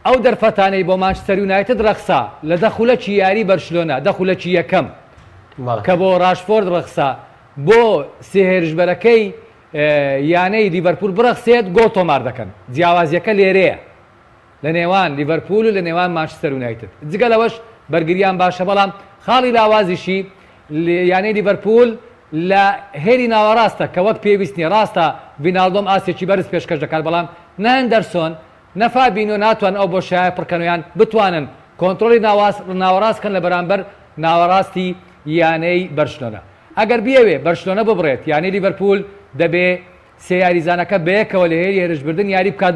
ئەو دەرفەتانەی بۆ مانچستەر یونایتد ڕەخسا لە دەخولەکی یاری بەرشلۆنە، دەخولەکی یەکەم کە بۆ راشفۆرد ڕەخسا بۆ سێهێرشبەرەکەی یانەی لیڤەرپول بڕەخسێت گۆڵ تۆمار دەکەن. جیاوازیەکە لێرەیە لە نێوان لیڤەرپول و لە نێوان مانچستەر یونایتد. جگە لەوەش بەرگریان باشە، بەڵام خاڵی لاوازیشی یانەی لیڤەرپول لە هێری ناوەڕاستە کە وەک پێویست نیە. ڕاستە ڤینالدۆم ئاسێکی بەرز پێشکەش دەکات، بەڵام نە هەندەرسۆن نە فابینۆ ناتوان ئەو بۆشایە پڕکەنەوەیان بتوانن کۆنتترۆلی ناوەڕاستکەن لە بەرامبەر ناوەڕاستی یانەی بەرشلۆنە. ئەگەر بیاوێ بەرشلۆنە ببڕێت یانەی لیڤەرپول دەبێ سێ یاریزانەکە بەیەکەوە لە هێری هێرشبردن یاری بکات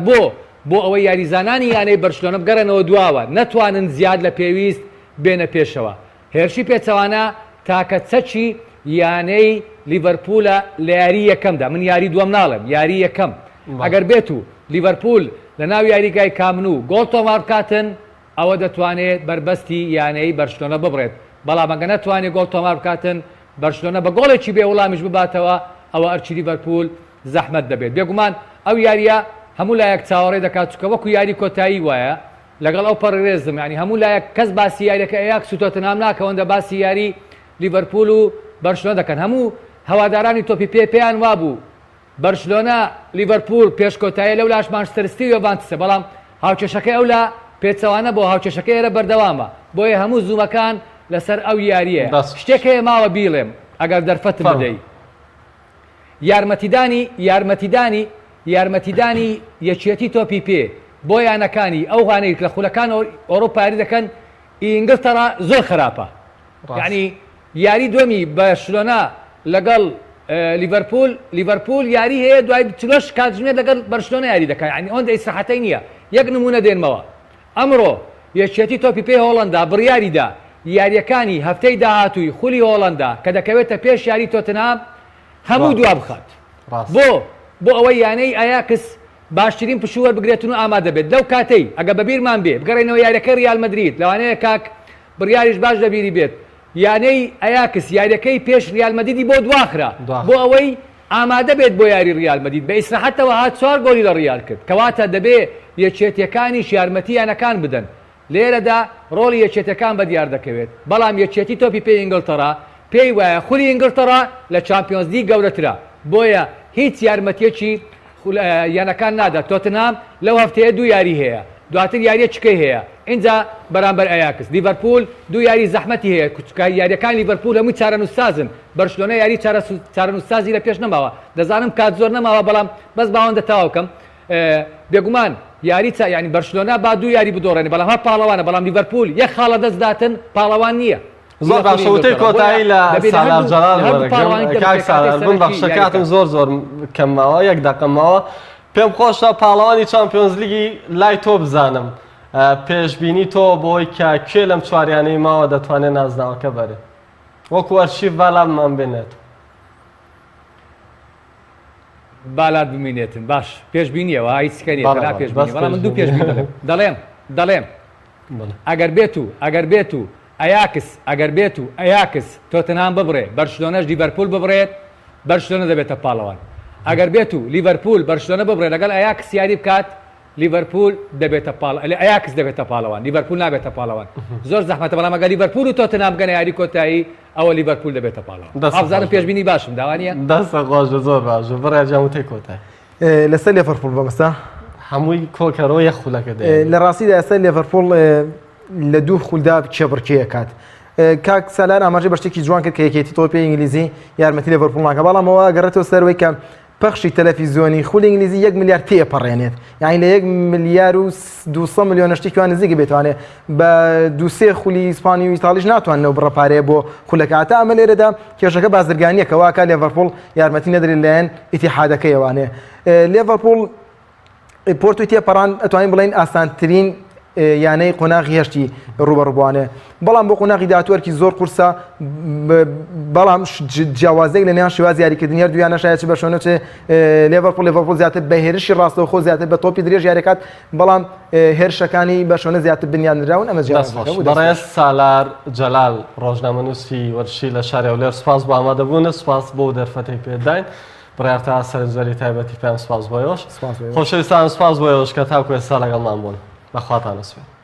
بۆ ئەوەی یاریزانانی یانەی بەرشلۆنە بگەڕێنەوە دواوە، نەتوانن زیاد لە پێویست بێنە پێشەوە. هێرشی پێچەوانە تاکە چەچی یانەی لیڤەرپولە لە یاری یەکەمدا، من یاری دووەم ناڵێم، یاری یەکەم ئەگەر بێت و لیڤەرپول لە ناو یاریگای کامنو گۆڵ تۆمار بکاتن، ئەوە دەتوانێت بربەستی یانەی بەرشلۆنە ببڕێت. بەڵام ئەگە نەتوانێت گۆڵ تۆمار بکاتن، بەرشلۆنە بە گۆڵێکی بێ وەڵامیش بباتەوە، ئەوە ئەرچی لیڤەرپول زەحمەت دەبێت. بێگومان ئەو یاریە هەموو لایەک چاوەڕێ دەکات، چکە وەکو یاری کۆتایی وایە لەگەڵ ئەو پەڕێزم، ینی هەموو لایەک کەس باسی یاریەکە ئەیاک سوتۆتنام ناکەوەندە باسی یاری لیڤەرپول و بەرشلۆنە دەکەن. هەموو هەوادارانی تۆپی پێیان وابوو بەرشلۆنە لیڤەرپول پێشکۆتایی لەو لاش مانچستەر سیتی و ڤانتسە، بەڵام هاوچێشەکەی ئەو لە پێچەوانە بۆ هاوچێشەکەی ئێرە بەردەوامە، بۆیە هەموو زوومەکان لەسەر ئەو یاریە. شتێک هەیە ماوە بیڵێم ئەگەر دەرفەتم بدەی، یارمەتیدانی یەکێتی تۆپی پێ بۆ یانەکانی ئەو هانەی لە خولەکان ئۆڕۆپایی دەکەن ئینگلتەرا زۆر خراپە. یعنی یاری دومی بەرشلۆنە لەگەڵ لیڤەرپول یاری هەیە دوای چلۆش کاتژمێر لەگەڵ بەرشلۆنە یاری دەکات، ینی ئەوەندە ئیسراحەتەی نییە. یەک نمونە دێنمەوە، ئەمڕۆ یەکێتی تۆپی پێ هۆڵەندا بڕیاریدا یاریەکانی هەفتەی داهاتووی خولی هۆڵەندا کە دەکەوێتە پێش یاری تۆتنهام هەموو دوا بخات بۆ ئەوەی یانەی ئایاکس باشترین پشووە بگرێتن و ئامادە بێت. لەو کاتەی ئەگە بەبیرمان بێ بگەڕێنەوە یاریەکەی ریال مەدرید، لەوانەیە کاک بڕیاریش باش دەبیری بێت، یانەی ئایاکس یاریەکەی پێش ریال مەدریدی بۆ دواخرا بۆ ئەوەی ئامادە بێت بۆ یاری ریال مەدرید، بە ئیسراحەتەوە هات 4 گۆڵی لە ریال کرد، کەواتە دەبێ یەکێتیەکانیش یارمەتی یانەکان بدەن. لێرەدا ڕۆڵی یەکێتەکان بە دیار دەکەوێت، بەڵام یەکێتی تۆپی پێی ئینگلتەرا پێی وایە خولی ئینگلتەرا لە چامپیۆنز لیگ گەورەترە، بۆیە هیچ یارمەتیەکی یانەکان نادات. تۆتنهام لەو هەفتەیە 2 یاری هەیە، دواتر یاریە چکەی هەیە، اینجا بەرامبەر ئایاکس. لیڤەرپول 2 یاری زەحمەتی هەیە، یاریەکان لیڤەرپول هەمووی چارەنووسسازن، بەرشلۆنە یاری چارەنووسسازی لە پێش نەماوە. دەزانم کات زۆر نەماوە، بەڵام بەس باوەندە تاوا بکەم. بێگومان یاری ینی بەرشلۆنە با 2 یاری بدۆڕێنێ، بەڵام هەر پاڵەوانە، بەڵام لیڤەرپول یەک خاڵە دەستداتن پاڵەوان نییە. زۆر باشەوتەی کۆتایی لە سالار جەلال کاک سالار بم بەخشە کاتم زۆر کەمماوە، 1 دەقەمەوە. پێم خۆشە پاڵەوانی چامپیۆنز لیگی لای تۆ بزانم، پێشبینی تۆ بۆی کە کوێ لەم چواریانەی ماوە دەتوانێت نازناوەکە بەرێت، وەکو ئەرشیڤ بەڵاممان بێنێت. بالات بمینێتن باش پێشبینیەوە هیچکەنی پێشبینی، بەڵام من 2 پێشبینی دەڵێم ئەگەر بێت و ئەیاکس تۆتنهام ببڕێ، بەرشلۆنەش لیڤەرپول ببڕێت، بەرشلۆنە دەبێتە پاڵەوان. ئەگەر بێت و لیڤەرپول بەرشلۆنە ببڕێ لەگەڵ ئەیاکس یاری بکات، لیڤەرپول دەبێتە ئەیاکس دەبێتە پاڵەوان لیڤەرپول نابێتە پاڵەوان زۆر زەحمەتە بەڵام ئەگەر لیڤەرپول و تۆتنهام بگەنە یاری کۆتایی ئەوە لیڤەرپول دەبێتە پاڵەوە هەڵبژارم پێشبینی باشم داوانیە دەستە خۆشە زۆر باشە بڕێجام و تێ کۆتای لەسەر لێڤەرپول بەمەستا هەمووی کۆکەرەوە یە خولەکە دێ لە ڕاستیدا ئێستا لێڤەرپول لە دوو خولدا چێبڕکێ کات کاک سالار ئاماژەی بە شتێکی جوان کرد کە یەکێتی تۆپی ئینگلیزی یارمەتی لێڤەرپول ناکە بەڵام ئەوە گەڕێتەوە سەرەوەی کە پەخشی تەلەڤیزیۆنی خولی ئینگلیزی 1 میلیارد تێپەڕێنێت یعنی لە 1 میلیارد و 200 میلیۆن شتێکیوان نزیک بێتوانێت بە دووسێ خولی ئیسپانی و ئیتالیش ناتوانێت بڕەپارێ بۆ خولەکە هاتە ئەمە لێرەدا کێشەکە بازرگانیەکە واکە لێڤەرپول یارمەتی نەدرێت لەلایەن ئیتیحادەکەیەوانێ لێڤەرپول پۆرتوی تێپەڕان ئەتوانین بڵین ئاسانترین یانەی قۆناغی هێشتی ڕوبەڕووبوانێ بەڵام بۆ قۆناغی داهاتوەرکی زۆر قورسە بەڵام جیاوازەیەک لە نێوان شێواز یاریکردنی هەردوو یانەشایەتی بە شوێنەوە لێڤەرپول زیاتر بە هێرشی ڕاستەوە خۆ زیاتر بە تۆپی درێژ یاریکات بەڵام هێرشەکانی بە شوێنە زیاتر بنیانراون ئەمە بەڕێز سالار جەلال ڕۆژنامەنووسی وەرشی لە شاری هەولێر سوپاس بۆ ئامادەبوونە سوپاس بۆ دەرفەتەی پێداین بڕیارتا سەرنجەری تایبەتی پێم سوپاس بۆیەوە خۆشەویستان سوپاس بۆیەوەش کە تاکو ئێستا لەگەڵمان بوون بەخواتان نسوێت